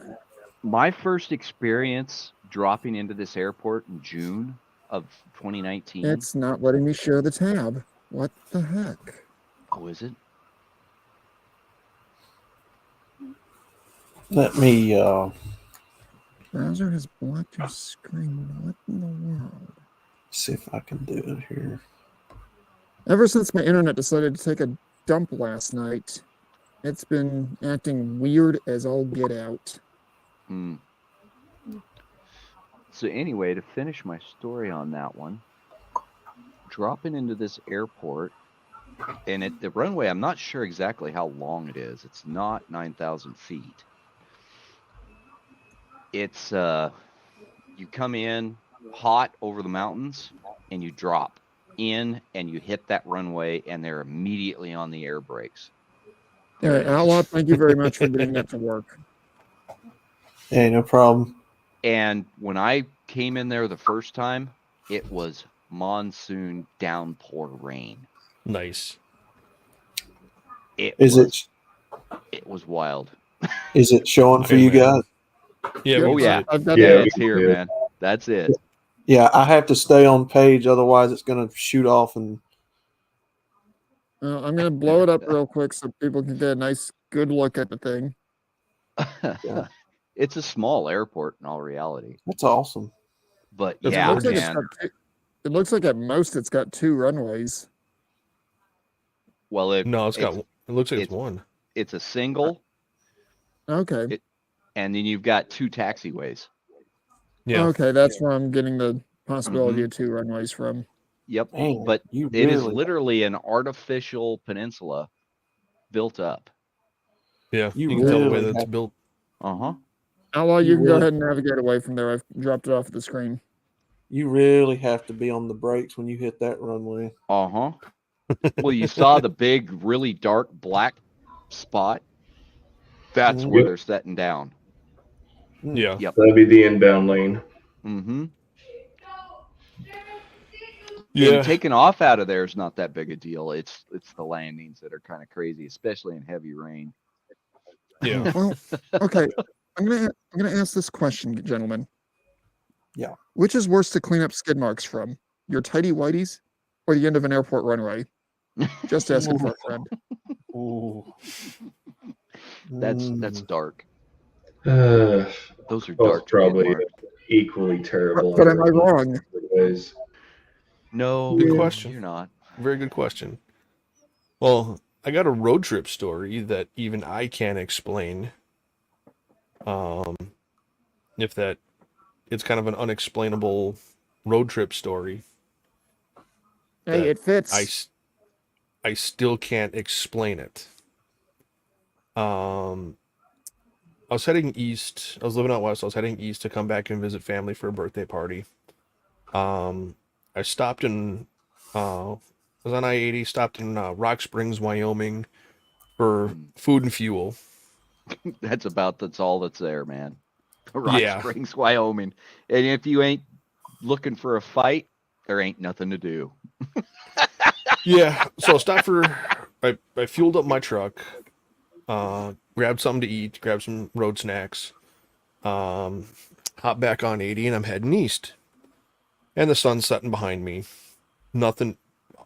my first experience dropping into this airport in June of 2019. It's not letting me share the tab. What the heck? Oh, is it? Let me Browser has blocked your screen. What in the world? see if I can do it here. Ever since my internet decided to take a dump last night, it's been acting weird as all get out. Hmm. So anyway, to finish my story on that one, dropping into this airport, and the runway, I'm not sure exactly how long it is. It's not 9,000 feet. It's you come in hot over the mountains and you drop in and you hit that runway and they're immediately on the air brakes. All right, Outlaw, thank you very much for getting that to work. Hey, no problem. And when I came in there the first time, it was monsoon downpour rain. Nice. It Is was wild. it showing I for you imagine. guys? Yeah. Yep, we Oh can yeah. see it. I've got Yeah, Yeah, that. it's here, yeah. man. That's it. Yeah, I have to stay on page, otherwise it's gonna shoot off and I'm going to blow it up real quick so people can get a nice, good look at the thing. Yeah. It's a small airport in all reality. that's awesome. But That's yeah, looks like gorgeous. man. it looks like at most it's got 2 runways. Well, No, it looks like it's it's one. it's a single, Okay. and then you've got 2 taxiways. Yeah. Okay, that's where I'm getting the possibility Mhm. of 2 runways from. Yep. Man, But you it is really, literally an artificial peninsula built up. Yeah. You You can tell the way really that it's have- built. Uh-huh. Outlaw, You you can go really- ahead and navigate away from there. I've dropped it off the screen. you really have to be on the brakes when you hit that runway. Uh-huh. Well, you saw the big, really dark black spot. That's Mhm. where they're setting down. Yeah. Yep. That'd be the inbound lane. Mm-hmm. Yeah. And taking off out of there is not that big a deal. It's the landings that are kind of crazy, especially in heavy rain. Yeah. Well, okay. I'm gonna ask this question, gentlemen. Yeah. Which is worse to clean up skid marks from? Your tidy whities or the end of an airport runway? Just asking for a friend. Ooh. That's Mm. dark. Those are Both dark trade probably marks. equally terrible. But am I wrong? Ways. No, Good Yeah. question. you're not. Very good question. Well, I got a road trip story that even I can't explain. If that, it's kind of an unexplainable road trip story Hey, that it fits. I still can't explain it. I was heading east. I was living out west. I was heading east to come back and visit family for a birthday party. I stopped in, I was on I-80, stopped in Rock Springs, Wyoming for food and fuel. That's all that's there, man. Rock Yeah. Springs, Wyoming. And if you ain't looking for a fight, there ain't nothing to do. Yeah. So I stopped for, I fueled up my truck, grabbed something to eat, grabbed some road snacks, hopped back on 80, and I'm heading east. And the sun's setting behind me. Nothing,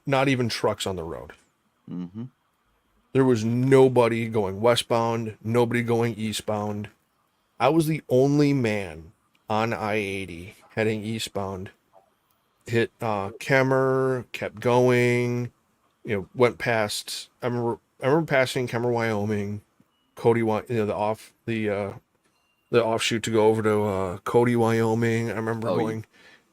not even trucks on the road. Mm-hmm. There was nobody going westbound, nobody going eastbound. I was the only man on I-80 heading eastbound. Hit Kemmer, kept going, went past. I remember passing Kemmer, Wyoming, Cody, the offshoot to go over to Cody, Wyoming. I remember Oh, you going.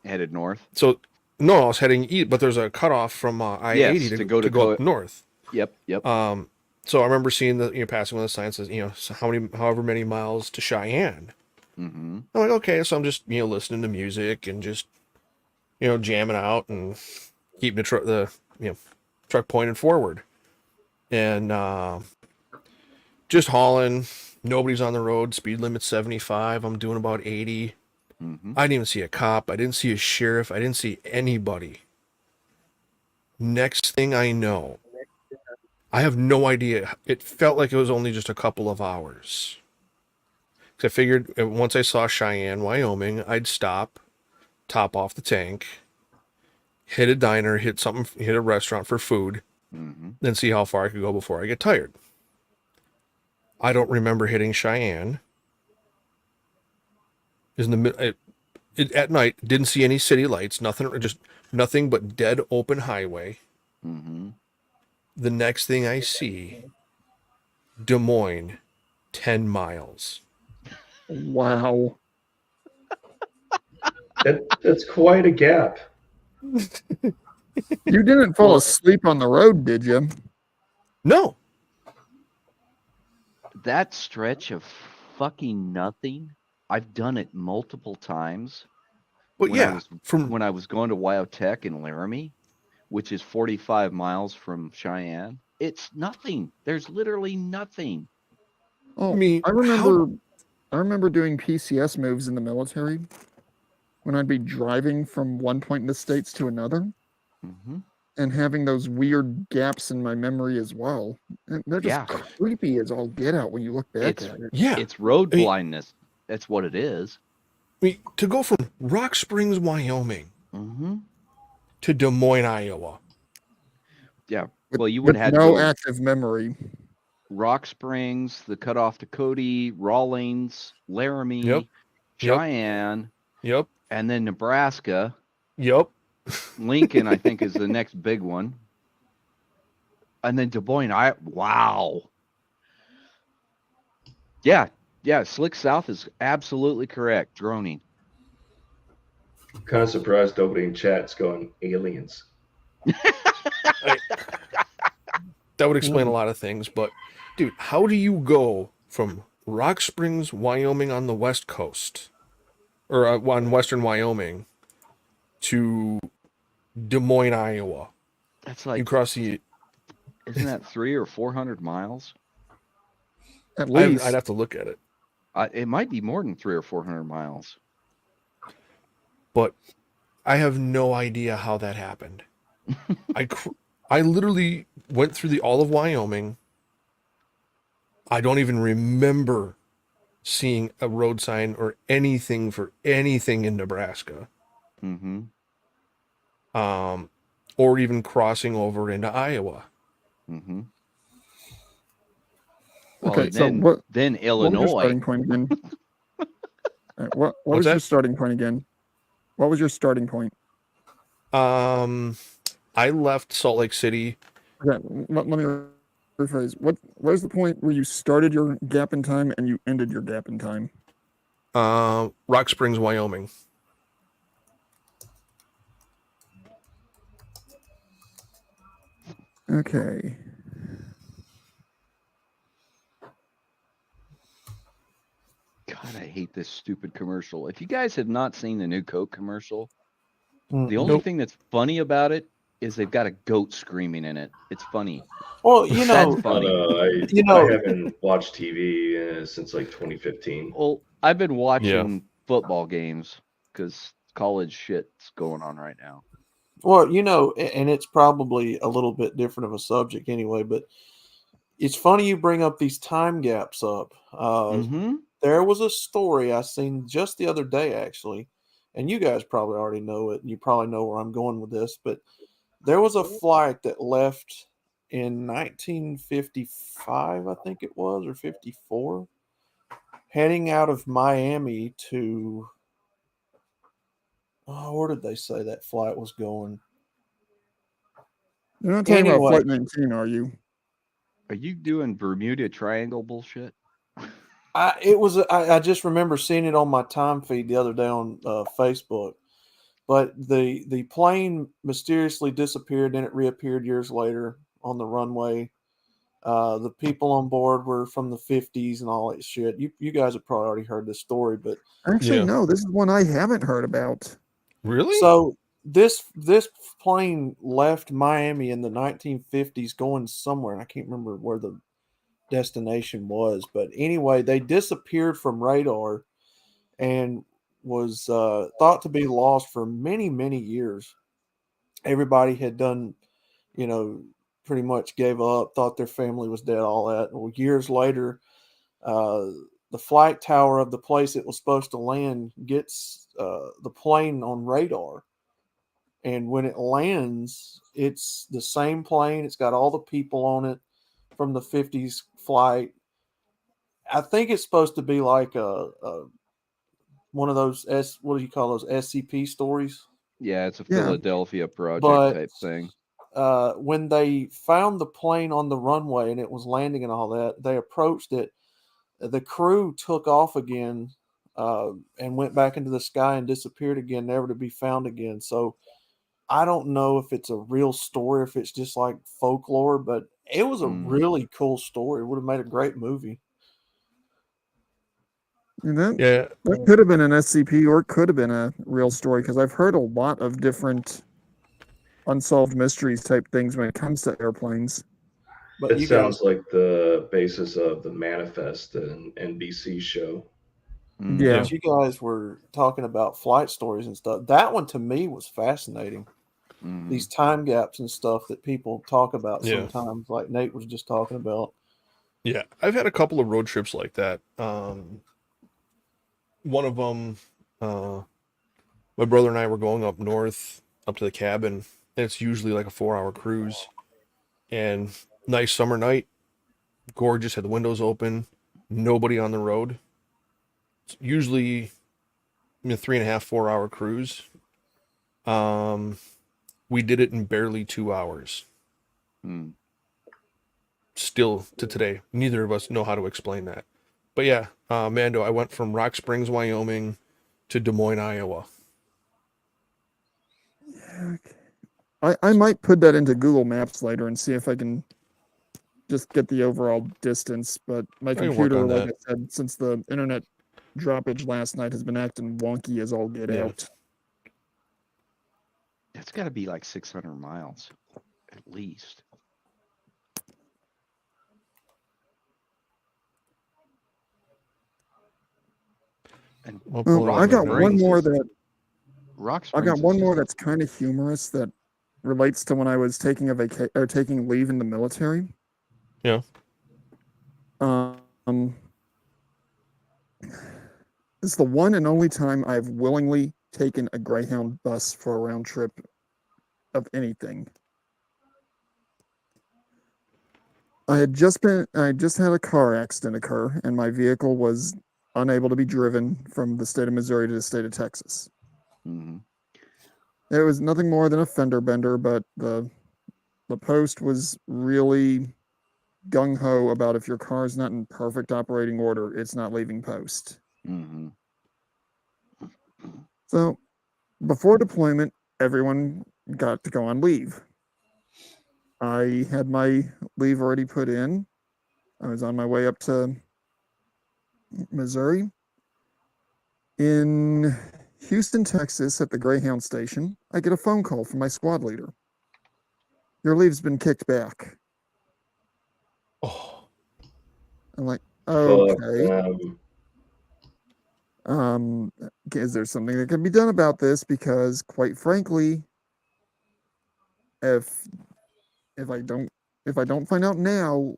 headed north? So no, I was heading east, but there's a cutoff from I-80 Yes, to to go to go up north. Yep. So I remember seeing passing one of the signs says, however many miles to Cheyenne. Mm-hmm. I'm like, okay, so I'm just, listening to music and just, jamming out and keeping the truck pointed forward. And just hauling. Nobody's on the road. Speed limit 75. I'm doing about 80. Mm-hmm. I didn't even see a cop. I didn't see a sheriff. I didn't see anybody. Next thing I know, I have no idea. It felt like it was only just a couple of hours. I figured once I saw Cheyenne, Wyoming, I'd stop, top off the tank, hit a diner, hit a restaurant for food, Mm-hmm. then see how far I could go before I get tired. I don't remember hitting Cheyenne. At night, didn't see any city lights, nothing but dead open highway. Mm-hmm. The next thing I see, Des Moines, 10 miles. Wow. That's quite a gap. You didn't fall asleep on the road, did you? No. That stretch of fucking nothing, I've done it multiple times. But when yeah, when I was going to Wyotech in Laramie, which is 45 miles from Cheyenne, it's nothing. There's literally nothing. Oh, I mean, I remember doing PCS moves in the military when I'd be driving from one point in the States to another Mm-hmm. and having those weird gaps in my memory as well. And they're just Yeah. creepy as all get out when you look back at it. yeah. It's road I mean- blindness. That's what it is. I mean, to go from Rock Springs, Wyoming Mm-hmm. to Des Moines, Iowa. Yeah. With, Well, you would with have had no to go active memory. Rock Springs, the cutoff to Cody, Rawlings, Laramie, Yep. Cheyenne, Yep. and then Nebraska. Yep. Lincoln, I think, is the next big one. And then Des Moines. Wow. Yeah. Slick South is absolutely correct. Droning. I'm kind of surprised nobody in chat's going aliens. That would explain a lot of things, but dude, how do you go from Rock Springs, Wyoming on the west coast, or on western Wyoming, to Des Moines, Iowa? That's You like, cross the. isn't that 300 or 400 miles? At least. I'd have to look at it, It might be more than 300 or 400 miles. but I have no idea how that happened. I literally went through all of Wyoming. I don't even remember seeing a road sign or anything for anything in Nebraska. Mm-hmm. Or even crossing over into Iowa. Mm-hmm. Well, Okay, and so then what was your Illinois. starting point again? What What's was your that? starting point again? What was your starting point? I left Salt Lake City. Okay, let me rephrase. Where's the point where you started your gap in time and you ended your gap in time? Rock Springs, Wyoming. Okay. God, I hate this stupid commercial. If you guys have not seen the new Coke commercial, the Mm. only Nope. thing that's funny about it is they've got a goat screaming in it. It's funny. Well, you know, That's funny. you I know, haven't watched TV since like 2015. Well, I've been Yeah. watching football games because college shit's going on right now. well, you know, and it's probably a little bit different of a subject anyway, but it's funny you bring up these time gaps up. Mm-hmm. There was a story I seen just the other day, actually, and you guys probably already know it, and you probably know where I'm going with this, but there was a flight that left in 1955, I think it was, or 54, heading out of Miami to, oh, where did they say that flight was going? You're not talking about Anyway, Flight 19, are you? Are you doing Bermuda Triangle bullshit? I just remember seeing it on my time feed the other day on Facebook. But the plane mysteriously disappeared and it reappeared years later on the runway. The people on board were from the 50s and all that shit. You guys have probably already heard this story, but Actually, Yeah. no. This is one I haven't heard about. Really? so this plane left Miami in the 1950s going somewhere, and I can't remember where the destination was. But anyway, they disappeared from radar and was thought to be lost for many, many years. Everybody had done, you know, pretty much gave up, thought their family was dead, all that. Well, years later, uh, the flight tower of the place it was supposed to land gets the plane on radar. And when it lands, it's the same plane. It's got all the people on it from the 50s flight. I think it's supposed to be like a one of those what do you call those SCP stories? Yeah, it's a Yeah. Philadelphia project But type thing. when they found the plane on the runway and it was landing and all that, they approached it. The crew took off again and went back into the sky and disappeared again, never to be found again. So I don't know if it's a real story, if it's just like folklore, but it was a really cool story. It would have made a great movie. And that Yeah. could have been an SCP or it could have been a real story because I've heard a lot of different unsolved mysteries type things when it comes to airplanes. But It you guys, sounds like the basis of the Manifest, an NBC show. Yeah. but you guys were talking about flight stories and stuff. That one to me was fascinating. Mhm. These time gaps and stuff that people talk about Yeah. sometimes, like Nate was just talking about. Yeah. I've had a couple of road trips like that. One of them, my brother and I were going up north, up to the cabin, and it's usually like a 4-hour cruise. And nice summer night, gorgeous, had the windows open, nobody on the road. It's usually 3.5, 4-hour cruise. We did it in barely 2 hours. Mm. Still to today, neither of us know how to explain that. But yeah, Mando, I went from Rock Springs, Wyoming to Des Moines, Iowa. I might put that into Google Maps later and see if I can just get the overall distance. But my can work computer, on like that. I said, since the internet droppage last night has been acting wonky as all get Yeah. out. That's got to be like 600 miles at least. And Well, Well, pulling I up my got one Springs more is- that Rock I Springs got is one just more a- that's kind of humorous that relates to when I was taking a taking leave in the military. Yeah. It's the one and only time I've willingly taken a Greyhound bus for a round trip of anything. I just had a car accident occur, and my vehicle was unable to be driven from the state of Missouri to the state of Texas. Hmm. It was nothing more than a fender bender, but the post was really gung ho about if your car's not in perfect operating order, it's not leaving post. Hmm. So before deployment, everyone got to go on leave. I had my leave already put in. I was on my way up to Missouri. In Houston, Texas, at the Greyhound station, I get a phone call from my squad leader. Your leave's been kicked back. Oh, I'm like, Fuck okay. them. Is there something that can be done about this? Because quite frankly, if if I don't if I don't find out now,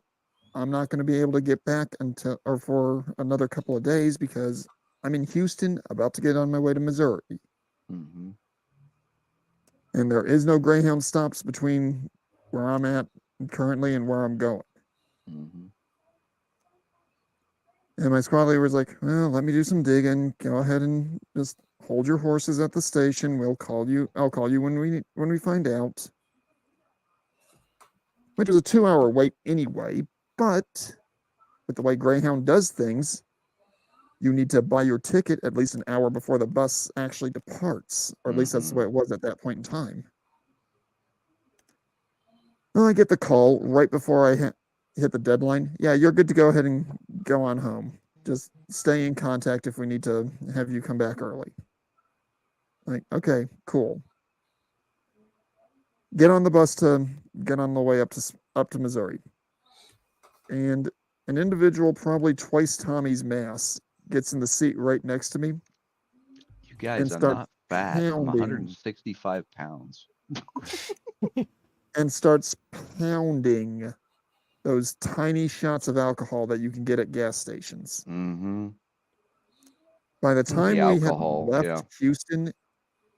I'm not going to be able to get back until or for another couple of days because I'm in Houston, about to get on my way to Missouri, Hmm. and there is no Greyhound stops between where I'm at currently and where I'm going. Hmm. And my squad leader was like, "Well, let me do some digging. Go ahead and just hold your horses at the station. We'll call you. I'll call you when we find out." Which was a 2-hour wait anyway. But with the way Greyhound does things, you need to buy your ticket at least an hour before the bus actually departs, or at least that's the way it was at that point in time. Well, I get the call right before I hit the deadline. Yeah, you're good to go ahead and go on home. Just stay in contact if we need to have you come back early. Like, okay, cool. Get on the bus to get on the way up to Missouri, and an individual probably twice Tommy's mass gets in the seat right next to me You guys, and I'm starts not fat. I'm pounding 165 pounds. and starts pounding those tiny shots of alcohol that you can get at gas stations. Hmm. By the The time we had alcohol, left yeah. Houston,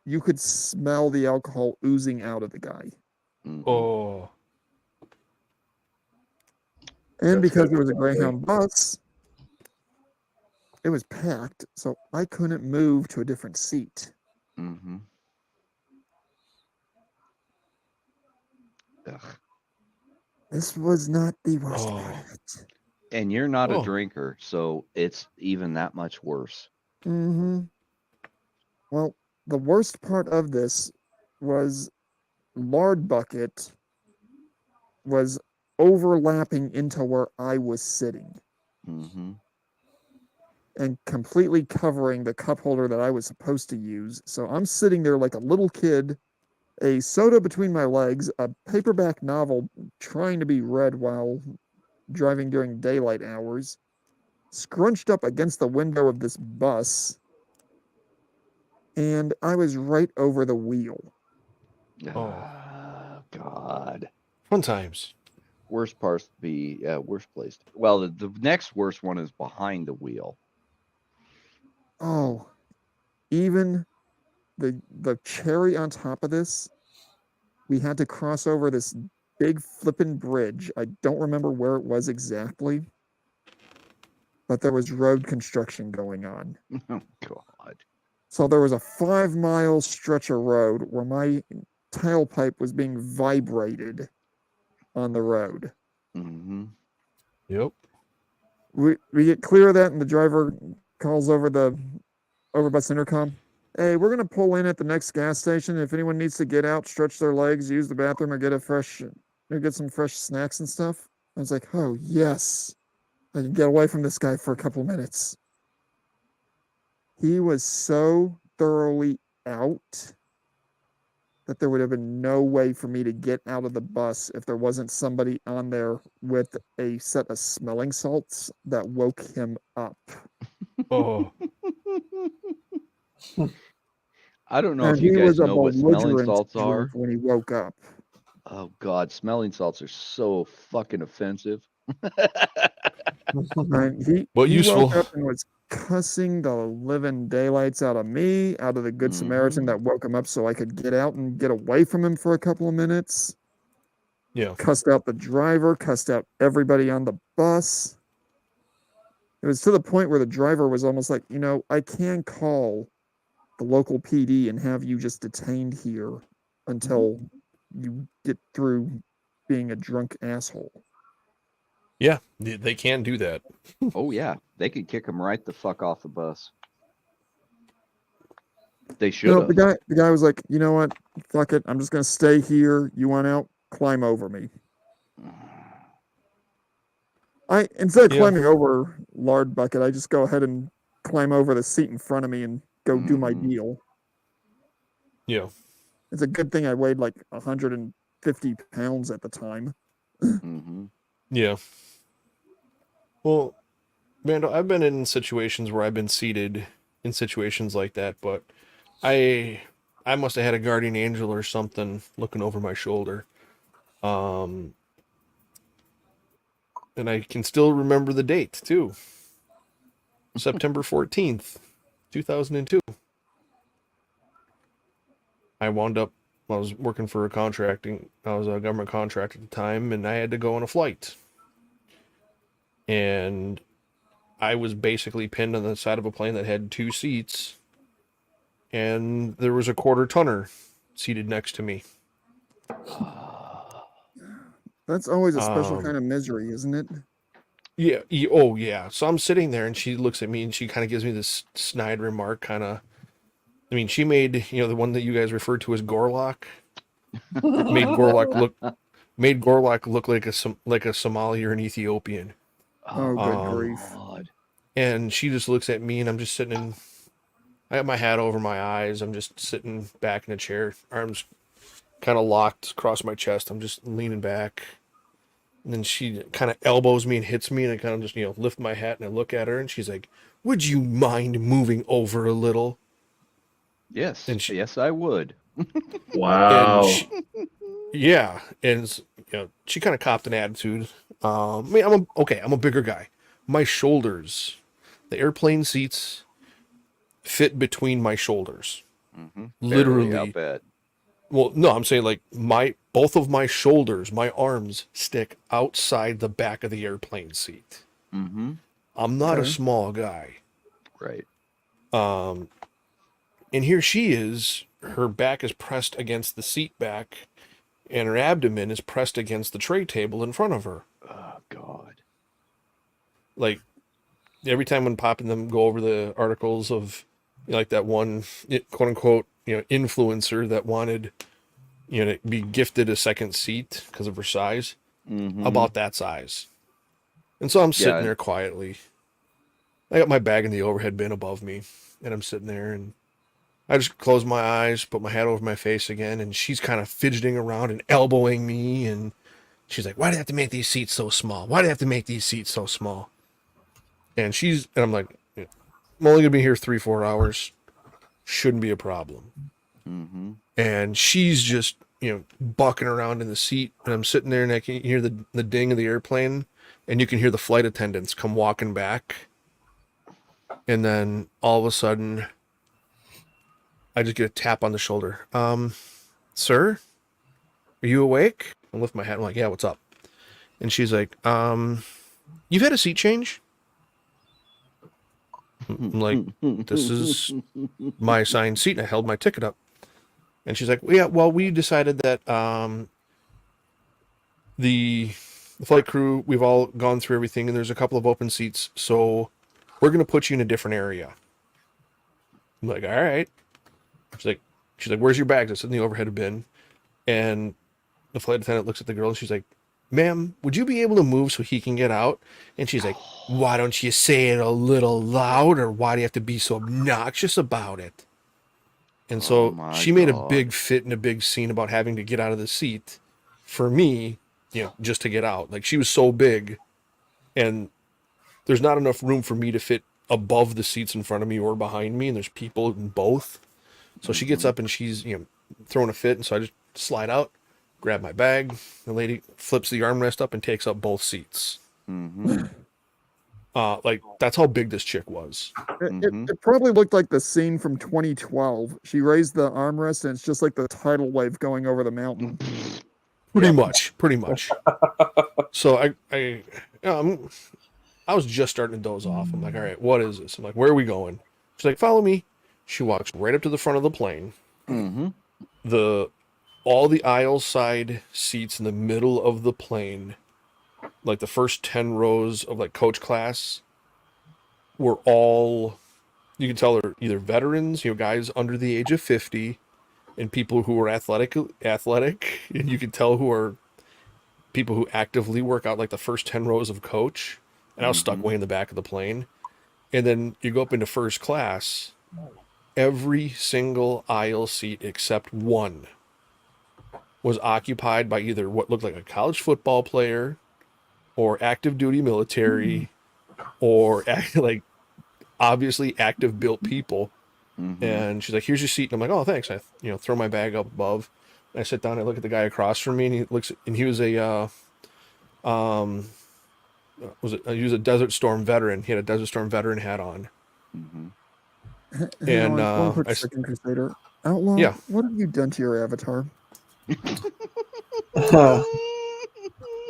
you could smell the alcohol oozing out of the guy. Hmm. oh, And That's because gotta it be was a lovely. Greyhound bus, it was packed, so I couldn't move to a different seat. Hmm. Ugh. This was not the worst part oh, of it. And you're not a oh. drinker, so it's even that much worse. Mm-hmm. Well, the worst part of this was Lard Bucket was overlapping into where I was sitting Hmm. and completely covering the cup holder that I was supposed to use. So I'm sitting there like a little kid, a soda between my legs, a paperback novel trying to be read while driving during daylight hours, scrunched up against the window of this bus, and I was right over the wheel. Oh. God. Fun times. Worst parts to be, worst place. Well, the next worst one is behind the wheel. Oh, even the cherry on top of this, we had to cross over this big flippin' bridge. I don't remember where it was exactly, but there was road construction going on. Oh, God. So there was a 5-mile stretch of road where my tailpipe was being vibrated on the road. Hmm. Yep. We get clear of that, and the driver calls over the overbus intercom. Hey, we're gonna pull in at the next gas station. If anyone needs to get out, stretch their legs, use the bathroom, or get some fresh snacks and stuff. I was like, oh yes, I can get away from this guy for a couple minutes. He was so thoroughly out that there would have been no way for me to get out of the bus if there wasn't somebody on there with a set of smelling salts that woke him up. Oh, I don't know And if you he was guys a know what smelling belligerent salts drunk are. when he woke up. Oh, God. Smelling salts are so fucking offensive. And but he woke useful. up and was cussing the living daylights out of me, out of the Good Samaritan Hmm. that woke him up so I could get out and get away from him for a couple of minutes. Yeah. Cussed out the driver, cussed out everybody on the bus. It was to the point where the driver was almost like, I can call the local PD and have you just detained here until you get through being a drunk asshole. Yeah, they can do that. Oh yeah, they could kick him right the fuck off the bus. They should have. The guy was like, you know what? Fuck it. I'm just gonna stay here. You want out? Climb over me. Instead of Yeah. climbing over Lard Bucket, I just go ahead and climb over the seat in front of me and go do my deal. Yeah. It's a good thing I weighed like 150 pounds at the time. Yeah. Well, Mando, I've been in situations where I've been seated in situations like that, but I must have had a guardian angel or something looking over my shoulder. And I can still remember the date too. September 14th, 2002. I was working for I was a government contract at the time, and I had to go on a flight. And I was basically pinned on the side of a plane that had 2 seats, and there was a quarter tonner seated next to me. That's always a special kind of misery, isn't it? Yeah. Oh, yeah. So I'm sitting there, and she looks at me, and she kind of gives me this snide remark, kind of. I mean, she made, the one that you guys referred to as Gorlock. made Gorlock look like a Somali or an Ethiopian. Oh, good grief. God. And she just looks at me, and I'm just sitting I got my hat over my eyes. I'm just sitting back in a chair, arms kind of locked across my chest. I'm just leaning back. And then she kind of elbows me and hits me, and I kind of just, lift my hat and I look at her, and she's like, "Would you mind moving over a little?" Yes. And yes, I would. Wow. And yeah. And, she kind of copped an attitude. I mean, I'm a bigger guy. My shoulders, the airplane seats fit between my shoulders. Literally. Barely, I'll bet. Well, no, I'm saying like both of my shoulders, my arms stick outside the back of the airplane seat. I'm not a small guy. Right. And here she is, her back is pressed against the seat back, and her abdomen is pressed against the tray table in front of her. Oh, God. Like, every time when Pop and them go over the articles of, like that one, quote unquote, influencer that wanted, to be gifted a second seat because of her size, about that size. And so I'm sitting there quietly. I got my bag in the overhead bin above me, and I'm sitting there, and I just close my eyes, put my hat over my face again, and she's kind of fidgeting around and elbowing me, and she's like, "Why do they have to make these seats so small? Why do they have to make these seats so small?" And I'm like, "I'm only gonna be here 3-4 hours. Shouldn't be a problem." And she's just, bucking around in the seat, and I'm sitting there, and I can hear the ding of the airplane, and you can hear the flight attendants come walking back. And then all of a sudden, I just get a tap on the shoulder. "Sir, are you awake?" I lift my hat. I'm like, "Yeah, what's up?" And she's like, "You've had a seat change?" I'm like, "This is my assigned seat." And I held my ticket up. And she's like, "Yeah, well, we decided that the flight crew, we've all gone through everything, and there's a couple of open seats, so we're going to put you in a different area." I'm like, "All right." She's like, "Where's your bags?" I said, "In the overhead bin." And the flight attendant looks at the girl, and she's like, "Ma'am, would you be able to move so he can get out?" And she's like, "Why don't you say it a little louder? Why do you have to be so obnoxious about it?" And so she made a big fit and a big scene about having to get out of the seat for me, just to get out. Like, she was so big, and there's not enough room for me to fit above the seats in front of me or behind me, and there's people in both. So she gets up and she's, throwing a fit, and so I just slide out, grab my bag. The lady flips the armrest up and takes up both seats. Like, that's how big this chick was. It probably looked like the scene from 2012. She raised the armrest, and it's just like the tidal wave going over the mountain. Pretty much. So I was just starting to doze off. I'm like, all right, what is this? I'm like, where are we going? She's like, follow me. She walks right up to the front of the plane. Mm-hmm. All the aisle side seats in the middle of the plane, like the first 10 rows of like coach class, were all, you can tell they're either veterans, guys under the age of 50, and people who are athletic, and you can tell who are people who actively work out, like the first 10 rows of coach. And I was stuck way in the back of the plane. And then you go up into first class, every single aisle seat except one was occupied by either what looked like a college football player or active duty military or like obviously active built people. Mm-hmm. And she's like, here's your seat. And I'm like, oh, thanks. I, throw my bag up above. And I sit down, I look at the guy across from me, and he was a, he was a Desert Storm veteran. He had a Desert Storm veteran hat on. Mm-hmm. Hang And, on, one quick second, Crusader. Outlaw, yeah. what have you done to your avatar?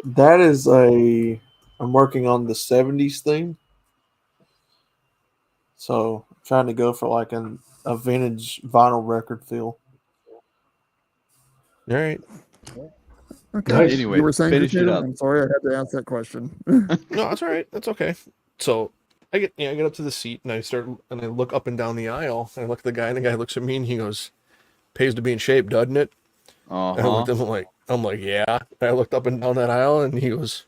That is I'm working on the 70s theme. So I'm trying to go for like a vintage vinyl record feel. All right. Okay. Nice. Anyway, You were saying, finish it Crusader? up. I'm sorry, I had to ask that question. No, that's all right. That's okay. So I get up to the seat, and I look up and down the aisle, and I look at the guy, and the guy looks at me, and he goes, pays to be in shape, doesn't it? And I looked at him, I'm like, yeah. And I looked up and down that aisle, and he goes,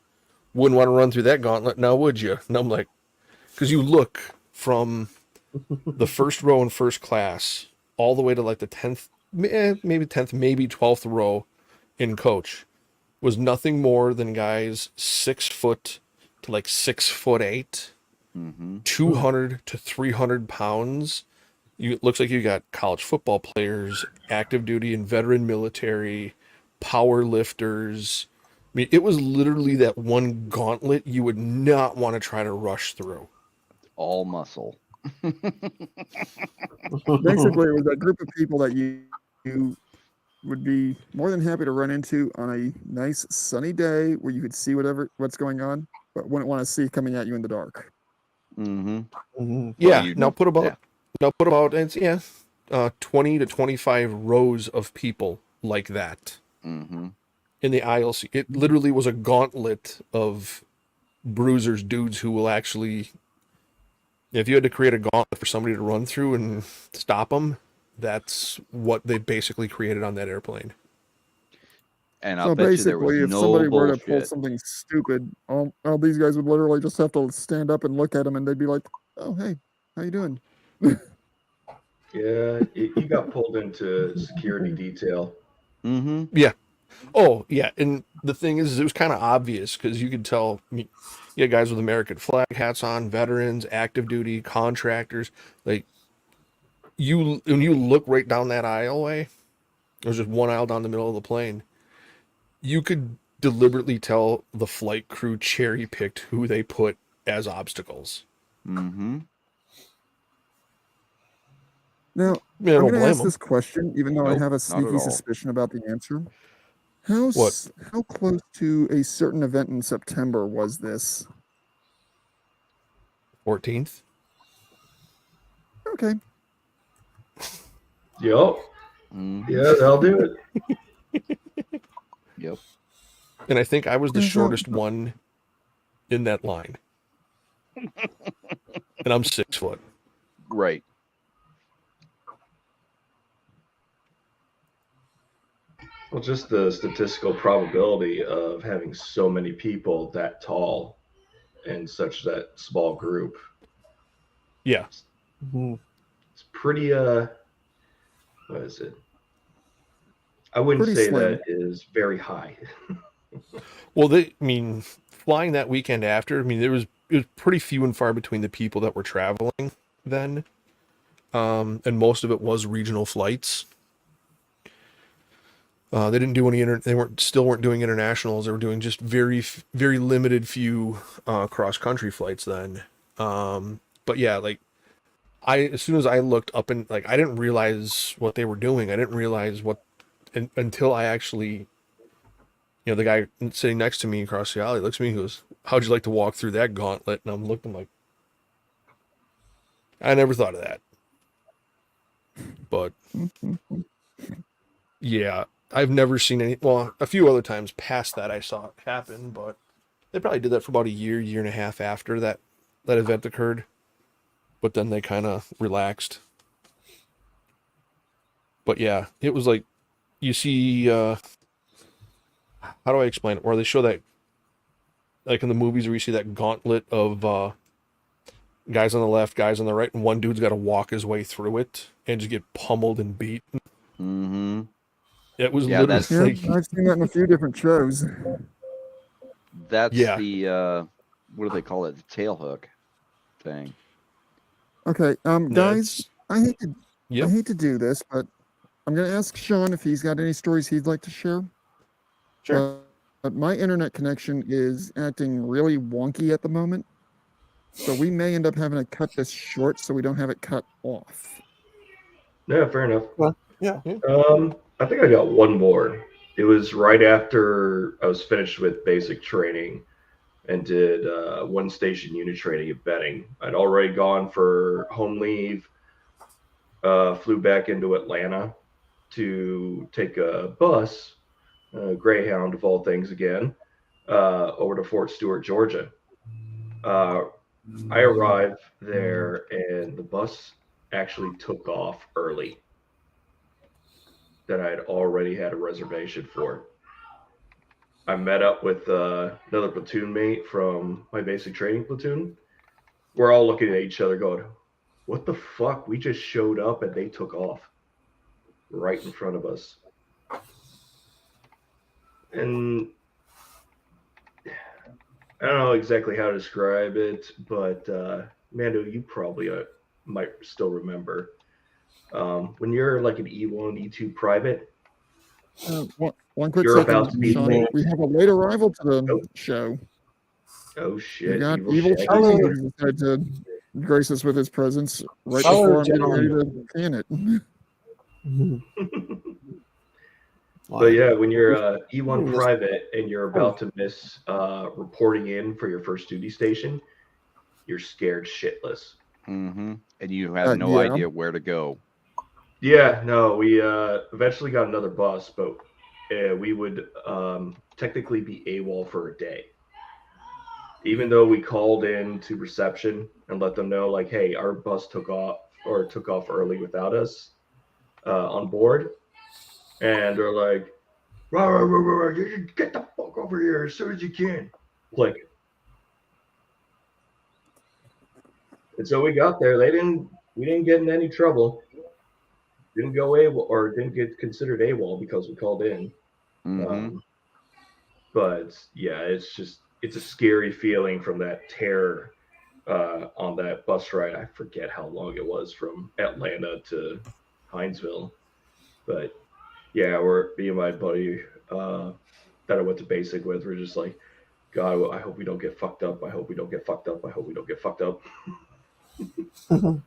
wouldn't want to run through that gauntlet now, would you? And I'm like, because you look from the first row in first class all the way to like the 10th, maybe 10th, maybe 12th row in coach was nothing more than guys 6 foot to like 6'8", 200 to 300 pounds. It looks like you got college football players, active duty and veteran military, power lifters. I mean, it was literally that one gauntlet you would not want to try to rush through. All muscle. Basically, it was that group of people that you would be more than happy to run into on a nice sunny day where you could see what's going on, but wouldn't want to see coming at you in the dark. Mm-hmm. Yeah. Well, Now put about it's 20 to 25 rows of people like that Mm-hmm. in the aisle seat. It literally was a gauntlet of bruisers, dudes who will actually, if you had to create a gauntlet for somebody to run through and stop them, that's what they basically created on that airplane. And So I'll bet you there was basically, if no somebody were to pull bullshit. something stupid, all these guys would literally just have to stand up and look at them, and they'd be like, "Oh, hey, how you doing?" Yeah, you got pulled into security detail. Mm-hmm. Yeah. Oh, yeah. And the thing is, it was kind of obvious because you could tell you had guys with American flag hats on, veterans, active duty, contractors. Like, when you look right down that aisleway, there was just one aisle down the middle of the plane. You could deliberately tell the flight crew cherry picked who they put as obstacles. Mm-hmm. Now, Yeah, I I'm don't going to blame ask them. this question, even though I Nope, have a not at sneaky all. suspicion about the answer. How What? how close to a certain event in September was this? 14th. Okay. Yep. Mm-hmm. Yeah, that'll do it. Yep. And I think I was the Yeah, so- shortest one in that line. And I'm 6 foot. Right. Well, just the statistical probability of having so many people that tall in such that small group. Yeah. It's pretty what is it? I wouldn't Pretty say slim. that is very high. Well, flying that weekend after, it was pretty few and far between the people that were traveling then. And most of it was regional flights. They didn't do any they weren't doing internationals. They were doing just very limited few cross country flights then. But yeah, like as soon as I looked up and like I didn't realize what they were doing. I didn't realize what until I actually the guy sitting next to me across the alley looks at me and goes, "How'd you like to walk through that gauntlet?" And I'm looking like, I never thought of that. But yeah, I've never seen any. Well, a few other times past that I saw it happen, but they probably did that for about a year and a half after that event occurred. But then they kind of relaxed. But yeah, it was like you see. How do I explain it? Where they show that, like in the movies, where you see that gauntlet of guys on the left, guys on the right, and one dude's got to walk his way through it and just get pummeled and beat. Mm-hmm. It was Yeah, literally that's- Yeah, I've seen that in a few different shows. That's Yeah. the what do they call it? The tail hook thing. Okay, guys, I hate to Yep. do this, but I'm gonna ask Sean if he's got any stories he'd like to share. Sure. But my internet connection is acting really wonky at the moment, so we may end up having to cut this short so we don't have it cut off. Yeah, fair enough. Yeah. I think I got one more. It was right after I was finished with basic training and did one station unit training at Benning. I'd already gone for home leave, flew back into Atlanta to take a bus, Greyhound of all things again, over to Fort Stewart, Georgia. I arrived there and the bus actually took off early that I had already had a reservation for. I met up with another platoon mate from my basic training platoon. We're all looking at each other going, what the fuck? We just showed up and they took off right in front of us. And I don't know exactly how to describe it, but Mando, you probably might still remember. When you're like an E1, E2 private, One quick You're about second, to be Sean. late. We have a late arrival to the Oh. show. oh We shit, got evil Evil Shaggy. Shaggy who decided to grace us with his presence right Hello, before I'm getting ready gentlemen. to can it. But yeah, when you're E1 Mm, this- private and you're about to miss reporting in for your first duty station, you're scared shitless. Mm-hmm. And you have no yeah. idea where to go. Yeah, no, we eventually got another bus, but we would technically be AWOL for a day. Even though we called in to reception and let them know, like, hey, our bus took off early without us on board. And they're like, rah, rah, rah, rah, rah, you get the fuck over here as soon as you can. Click. And so we got there. We didn't get in any trouble. Didn't go AWOL or didn't get considered AWOL because we called in. Mm-hmm. But yeah, it's a scary feeling from that terror on that bus ride. I forget how long it was from Atlanta to Hinesville, but yeah, me and my buddy that I went to basic with, we're just like, God, I hope we don't get fucked up. I hope we don't get fucked up. I hope we don't get fucked up. I'm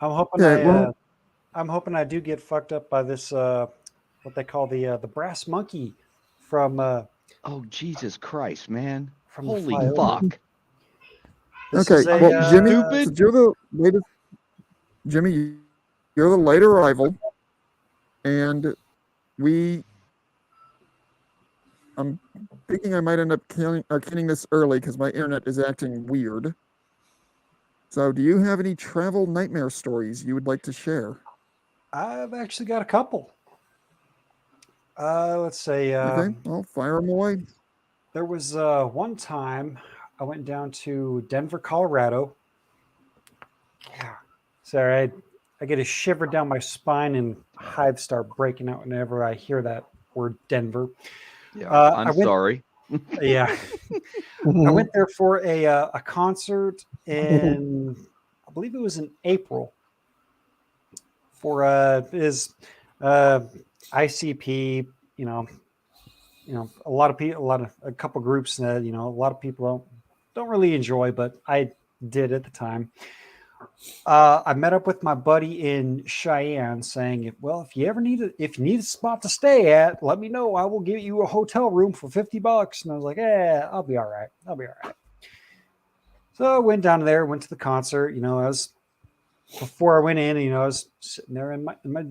hoping Okay, well- I'm hoping I do get fucked up by this what they call the brass monkey from Oh, Jesus Christ, man. From the Holy flyover. fuck. this Okay, is a, well, Jimmy, Stupid. since you're the latest, Jimmy, you're the late arrival, and I'm thinking I might end up canning this early because my internet is acting weird. So, do you have any travel nightmare stories you would like to share? I've actually got a couple. Let's say Okay, well, fire them away. there was one time I went down to Denver, Colorado. Yeah, sorry, I get a shiver down my spine and hives start breaking out whenever I hear that word Denver. Yeah, I I'm went- sorry. Yeah, I went there for a concert in, I believe it was in April, for his ICP. A lot of people, a couple groups that a lot of people don't really enjoy, but I did at the time. I met up with my buddy in Cheyenne, saying, "Well, if you need a spot to stay at, let me know. I will give you a hotel room for $50." And I was like, "Yeah, I'll be all right. I'll be all right." So I went down there, went to the concert. Before I went in, I was sitting there in my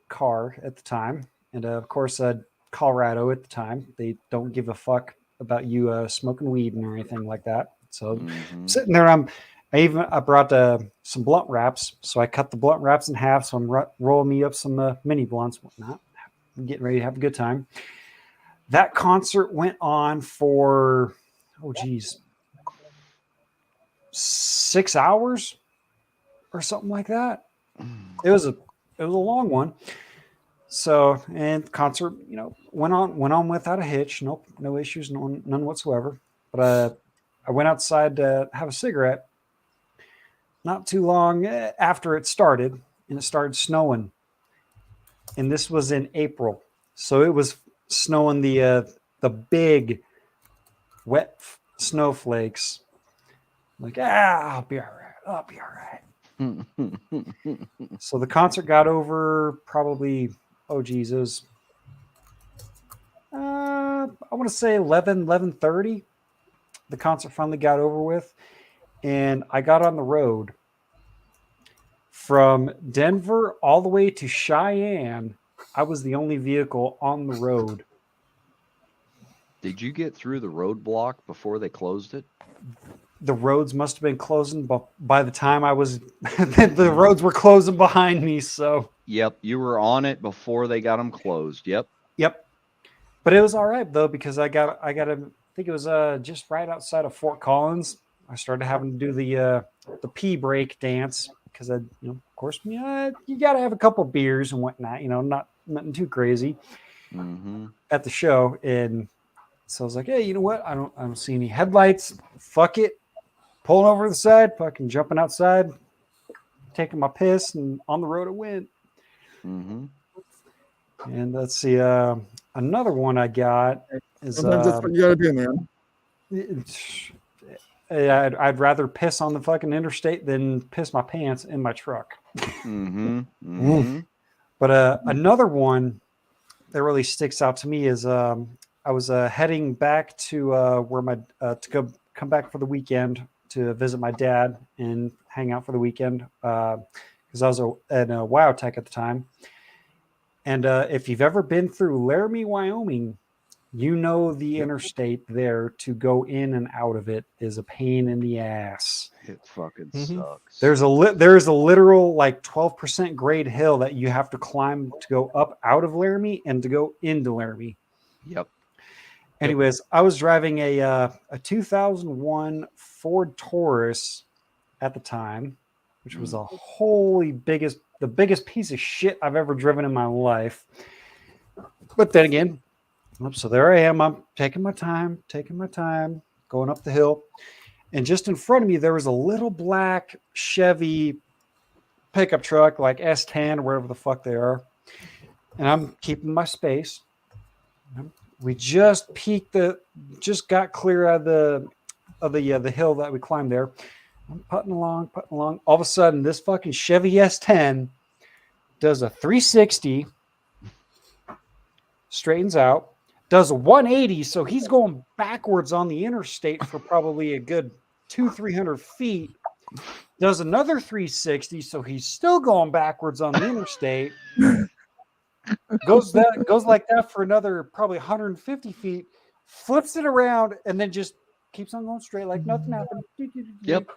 car at the time, and of course, Colorado at the time, they don't give a fuck about you smoking weed or anything like that. So sitting there, I brought some blunt wraps, so I cut the blunt wraps in half. So I'm rolling me up some mini blunts, whatnot. I'm getting ready to have a good time. That concert went on for 6 hours or something like that. It was a long one. So, and the concert, went on without a hitch. No issues, none whatsoever. But I went outside to have a cigarette not too long after it started, and it started snowing. And this was in April, so it was snowing the big wet snowflakes. Like, I'll be all right. I'll be all right. So the concert got over probably, oh Jesus, I want to say 11:30. The concert finally got over with, and I got on the road from Denver all the way to Cheyenne. I was the only vehicle on the road. Did you get through the roadblock before they closed it? The roads must have been closing, but by the time I was, the roads were closing behind me. So, yep, you were on it before they got them closed. Yep. But it was all right though, because I got I think it was just right outside of Fort Collins. I started having to do the pee break dance because of course, you got to have a couple beers and whatnot. Nothing too crazy at the show. And so I was like, hey, you know what? I don't see any headlights. Fuck it. Pulling over to the side, fucking jumping outside, taking my piss, and on the road I went. And let's see, another one I got is Sometimes that's what you gotta do, man. I'd rather piss on the fucking interstate than piss my pants in my truck. But another one that really sticks out to me is I was heading back to where to come back for the weekend to visit my dad and hang out for the weekend because I was in Wyotek at the time. And if you've ever been through Laramie, Wyoming, the interstate there to go in and out of it is a pain in the ass. It fucking sucks. There's a literal like 12% grade hill that you have to climb to go up out of Laramie and to go into Laramie. Yep. Anyways, I was driving a 2001 Ford Taurus at the time, which was the biggest piece of shit I've ever driven in my life. But then again, so there I am. I'm taking my time, going up the hill. And just in front of me, there was a little black Chevy pickup truck, like S10 or whatever the fuck they are. And I'm keeping my space. We just got clear out of the hill that we climbed there. I'm putting along. All of a sudden, this fucking Chevy S10 does a 360, straightens out, does a 180. So he's going backwards on the interstate for probably a good 200-300 feet. Does another 360. So he's still going backwards on the interstate. Goes like that for another probably 150 feet. Flips it around and then just keeps on going straight like nothing happened. Yep.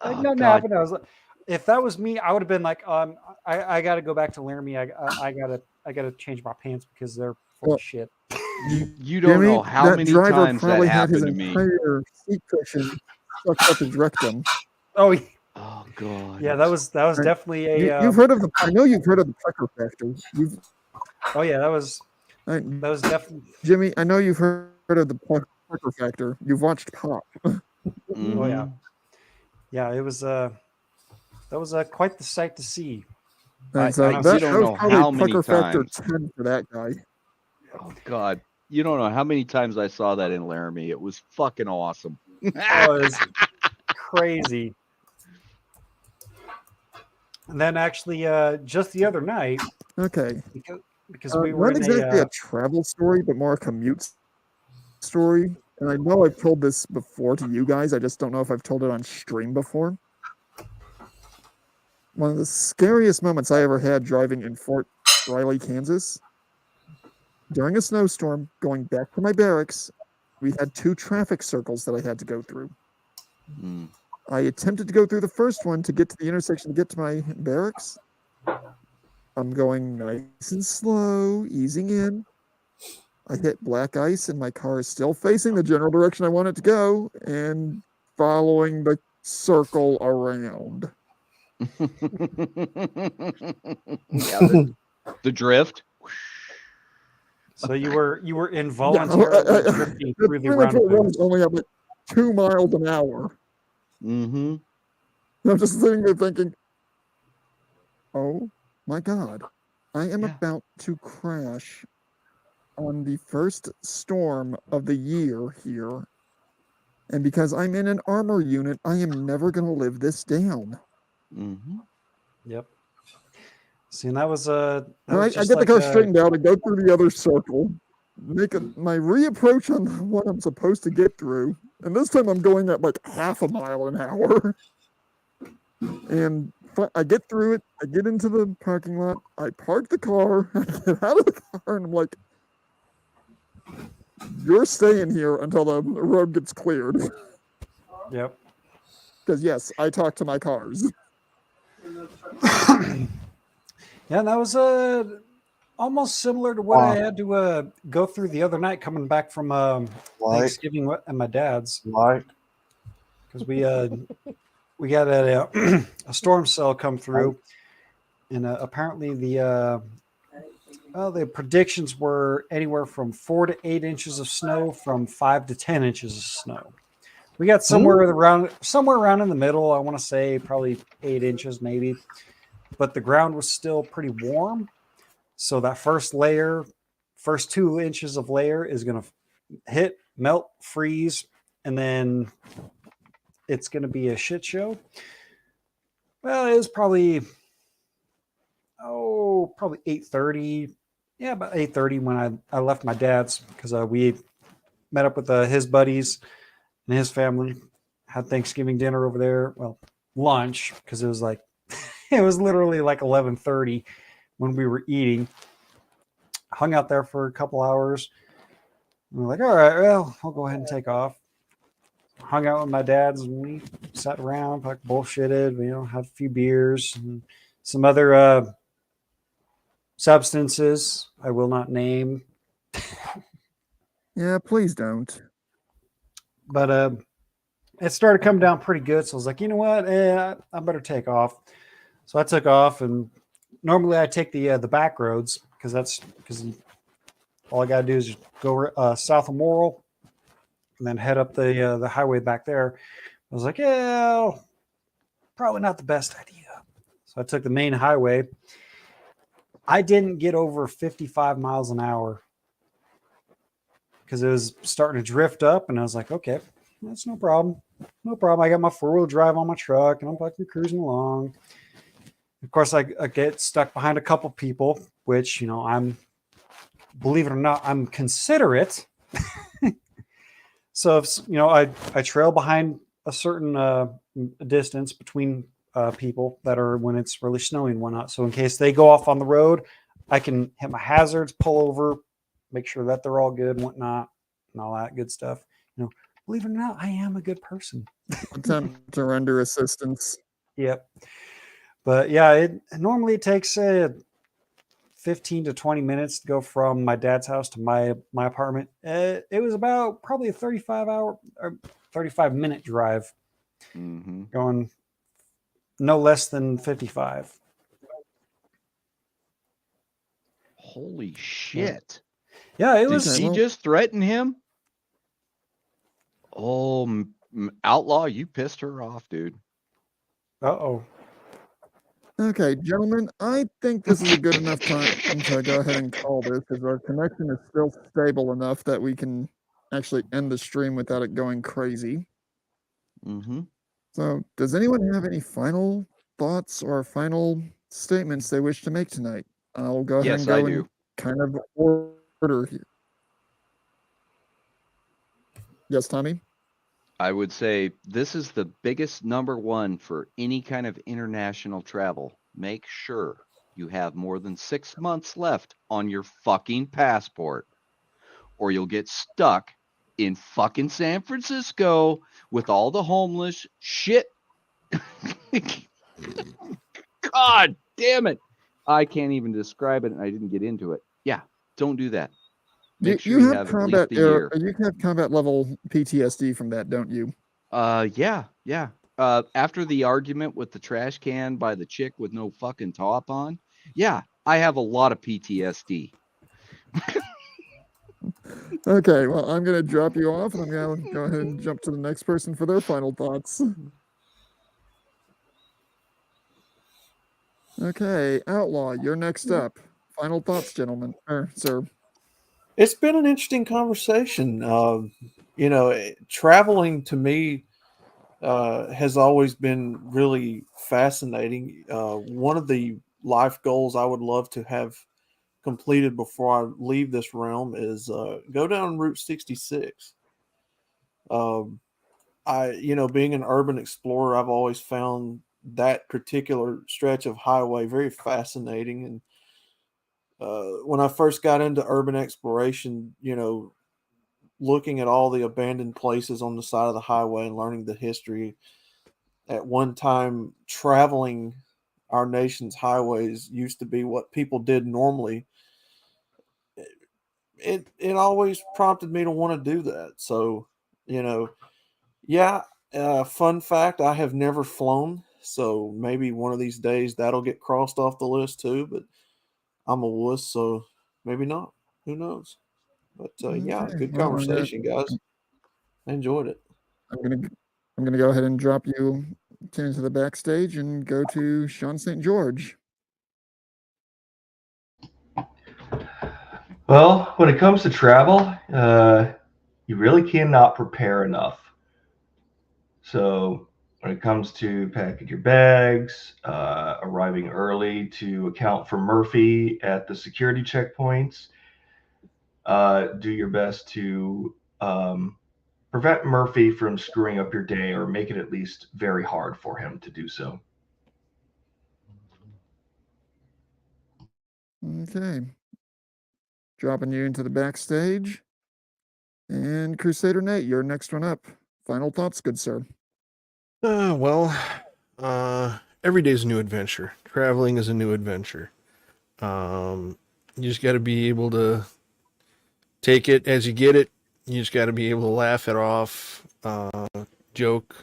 Like nothing happened. I was like, if that was me, I would have been like, I got to go back to Laramie. I gotta change my pants because they're full of shit. You don't know how many times that happened to me. Entire seat cushion stuck up his rectum. Oh god. Yeah, that was definitely a. You've heard of the? I know you've heard of the Pecker Factor. Oh yeah, that was definitely. Jimmy, I know you've heard of the Pecker Factor. You've watched Pop. Oh yeah. Yeah, it was that was quite the sight to see. And so you that don't was know how probably many Pecker Factor times. 10 for that guy. Oh god, you don't know how many times I saw that in Laramie. It was fucking awesome. Oh, it was crazy. And then actually, just the other night, Okay. because we were Not in exactly a a travel story, but more a commute story. And I know I've told this before to you guys. I just don't know if I've told it on stream before. One of the scariest moments I ever had driving in Fort Riley, Kansas. During a snowstorm, going back to my barracks, we had 2 traffic circles that I had to go through. Mm. I attempted to go through the first one to get to the intersection to get to my barracks. I'm going nice and slow, easing in. I hit black ice and my car is still facing the general direction I want it to go and following the circle around. Yeah, the drift. so you were Yeah, involuntarily drifting that's through the pretty much what it was, roundabouts. only at like 2 miles an hour. Mm-hmm. And I'm just sitting there thinking, oh my God, I am Yeah. about to crash on the first storm of the year here. And because I'm in an armor unit, I am never going to live this down. Mm-hmm. Yep. See, and that was I just get the like car straightened out and go through the other circle, make my reapproach on the one I'm supposed to get through. And this time I'm going at like half a mile an hour. And I get through it. I get into the parking lot. I park the car. I get out of the car, and I'm like, "You're staying here until the road gets cleared." Yep. Because yes, I talk to my cars. Yeah, and that was almost similar to what I had to go through the other night coming back from Thanksgiving at my dad's, Like, because we got a storm cell come through, and apparently the predictions were anywhere from 4 to 8 inches of snow, from 5 to 10 inches of snow. We got somewhere around in the middle. I want to say probably 8 inches, maybe, but the ground was still pretty warm. So that first 2 inches of layer is going to hit, melt, freeze, and then it's going to be a shit show. Well, it was probably 8:30. Yeah, about 8:30 when I left my dad's, because we met up with his buddies and his family, had Thanksgiving dinner over there. Well, lunch, because it was like it was literally like 11:30 when we were eating. Hung out there for a couple hours. And we're like, all right, well, I'll go ahead and take off. Hung out with my dad's, and we sat around, like bullshitted, had a few beers and some other substances I will not name. Yeah, please don't. But it started coming down pretty good. So I was like, you know what? I better take off. So I took off, and normally I take the back roads, because all I got to do is just go south of Morrill and then head up the highway back there. I was like, yeah, probably not the best idea. So I took the main highway. I didn't get over 55 miles an hour because it was starting to drift up, and I was like, okay, that's no problem. No problem. I got my 4-wheel drive on my truck, and I'm fucking cruising along. Of course, I get stuck behind a couple people, which, I'm, believe it or not, I'm considerate. So if I trail behind a certain distance between people that are when it's really snowing and whatnot. So in case they go off on the road, I can hit my hazards, pull over, make sure that they're all good and whatnot, and all that good stuff. Believe it or not, I am a good person. Attempt to render assistance. Yep. But yeah, it normally takes 15 to 20 minutes to go from my dad's house to my apartment. It was about probably a 35-minute drive, going no less than 55. Holy shit. Yeah, it Did was. he just threaten him? Oh, Outlaw, you pissed her off, dude. Uh-oh. Okay, gentlemen, I think this is a good enough time to go ahead and call this, because our connection is still stable enough that we can actually end the stream without it going crazy. Mm-hmm. So, does anyone have any final thoughts or final statements they wish to make tonight? I'll go ahead Yes, and go I in do. kind of order here. Yes, Tommy? I would say this is the biggest number one for any kind of international travel. Make sure you have more than 6 months left on your fucking passport, or you'll get stuck in fucking San Francisco with all the homeless shit. God damn it. I can't even describe it, and I didn't get into it. Yeah, don't do that. Make sure you have at least a year. You have combat level PTSD from that, don't you? Yeah. After the argument with the trash can by the chick with no fucking top on, yeah, I have a lot of PTSD. Okay, well, I'm going to drop you off, and I'm going to go ahead and jump to the next person for their final thoughts. Okay, Outlaw, you're next up. Final thoughts, gentlemen, sir. It's been an interesting conversation. Traveling to me has always been really fascinating. One of the life goals I would love to have completed before I leave this realm is go down Route 66. Being an urban explorer, I've always found that particular stretch of highway very fascinating. And when I first got into urban exploration, looking at all the abandoned places on the side of the highway and learning the history. At one time, traveling our nation's highways used to be what people did normally. It always prompted me to want to do that. So, you know, yeah. Fun fact: I have never flown, so maybe one of these days that'll get crossed off the list too. But I'm a wuss, so maybe not. Who knows? But yeah, Okay, good well, conversation, guys. I enjoyed it. I'm gonna I'm gonna go ahead and drop you into the backstage and go to Sean St. George. Well, when it comes to travel, you really cannot prepare enough. So when it comes to packing your bags, arriving early to account for Murphy at the security checkpoints, do your best to prevent Murphy from screwing up your day or make it at least very hard for him to do so. Okay. Dropping you into the backstage. And Crusader Nate, you're next one up. Final thoughts, good sir. Every day's a new adventure. Traveling is a new adventure. You just got to be able to take it as you get it. You just got to be able to laugh it off, joke.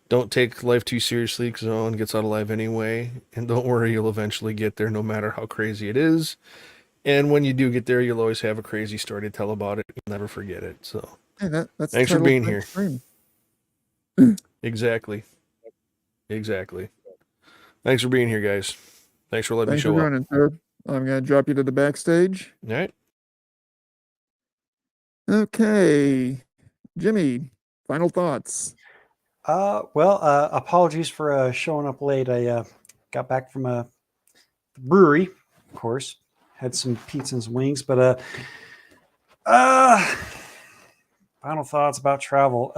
Don't take life too seriously because no one gets out alive anyway. And don't worry, you'll eventually get there no matter how crazy it is. And when you do get there, you'll always have a crazy story to tell about it. You'll never forget it. So, Hey, that's thanks for titled being Tonight's here. Stream. Exactly. Thanks for being here, guys. Thanks for letting me Thanks for show up. joining, sir. I'm going to drop you to the backstage. All right. Okay. Jimmy, final thoughts. Apologies for showing up late. I got back from a brewery, of course. Had some pizza and some wings, but final thoughts about travel.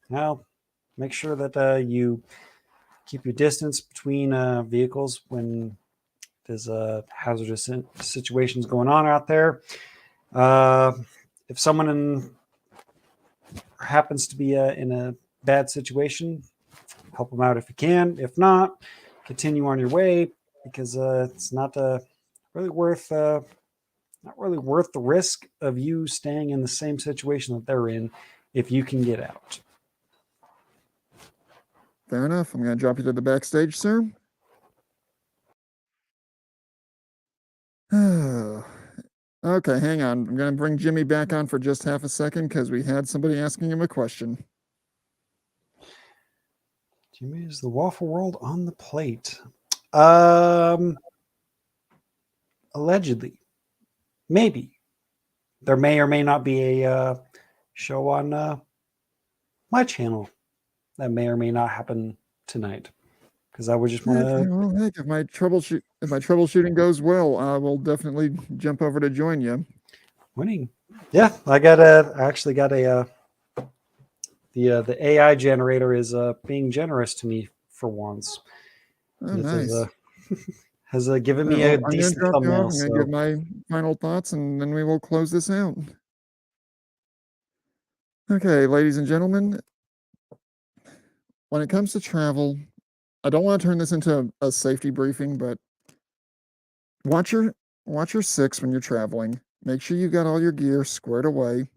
Now, make sure that you keep your distance between vehicles when there's hazardous situations going on out there. If someone happens to be in a bad situation, help them out if you can. If not, continue on your way because it's not really worth the risk of you staying in the same situation that they're in if you can get out. Fair enough. I'm going to drop you to the backstage, sir. Okay, hang on. I'm going to bring Jimmy back on for just half a second because we had somebody asking him a question. Jimmy, is the Waffle World on the plate? Allegedly. Maybe. There may or may not be a show on my channel that may or may not happen tonight. because I would just want Okay, to well, heck, if my troubleshooting goes well, I will definitely jump over to join you. winning. Yeah, I actually got the AI generator is being generous to me for once. Oh, It nice. has given All right, me well, a I'm going to decent drop you off. thumbnail. I'm going to give my final thoughts, and then we will close this out. Okay, ladies and gentlemen, when it comes to travel, I don't want to turn this into a safety briefing, but watch your six when you're traveling. Make sure you got all your gear squared away.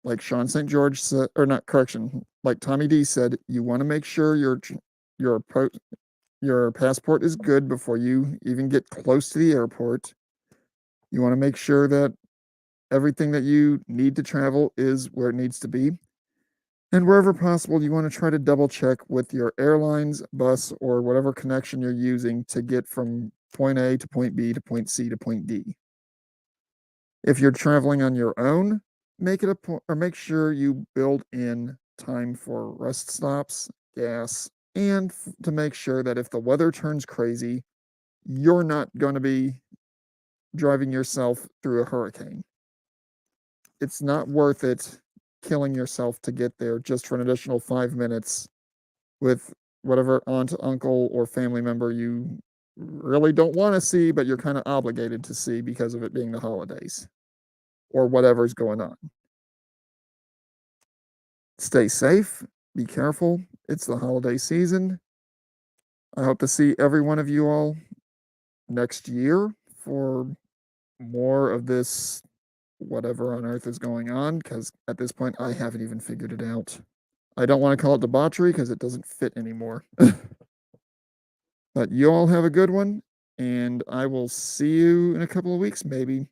Like Sean St. George said, or not, correction, like Tommy D said, you want to make sure your passport is good before you even get close to the airport. You want to make sure that everything that you need to travel is where it needs to be. And wherever possible, you want to try to double check with your airlines, bus, or whatever connection you're using to get from point A to point B to point C to point D. If you're traveling on your own, make it a point, or make sure you build in time for rest stops, gas, and to make sure that if the weather turns crazy, you're not going to be driving yourself through a hurricane. It's not worth it killing yourself to get there just for an additional 5 minutes with whatever aunt, uncle, or family member you really don't want to see, but you're kind of obligated to see because of it being the holidays or whatever's going on. Stay safe, be careful. It's the holiday season. I hope to see every one of you all next year for more of this whatever on earth is going on, because at this point I haven't even figured it out. I don't want to call it debauchery because it doesn't fit anymore. But you all have a good one, and I will see you in a couple of weeks, maybe.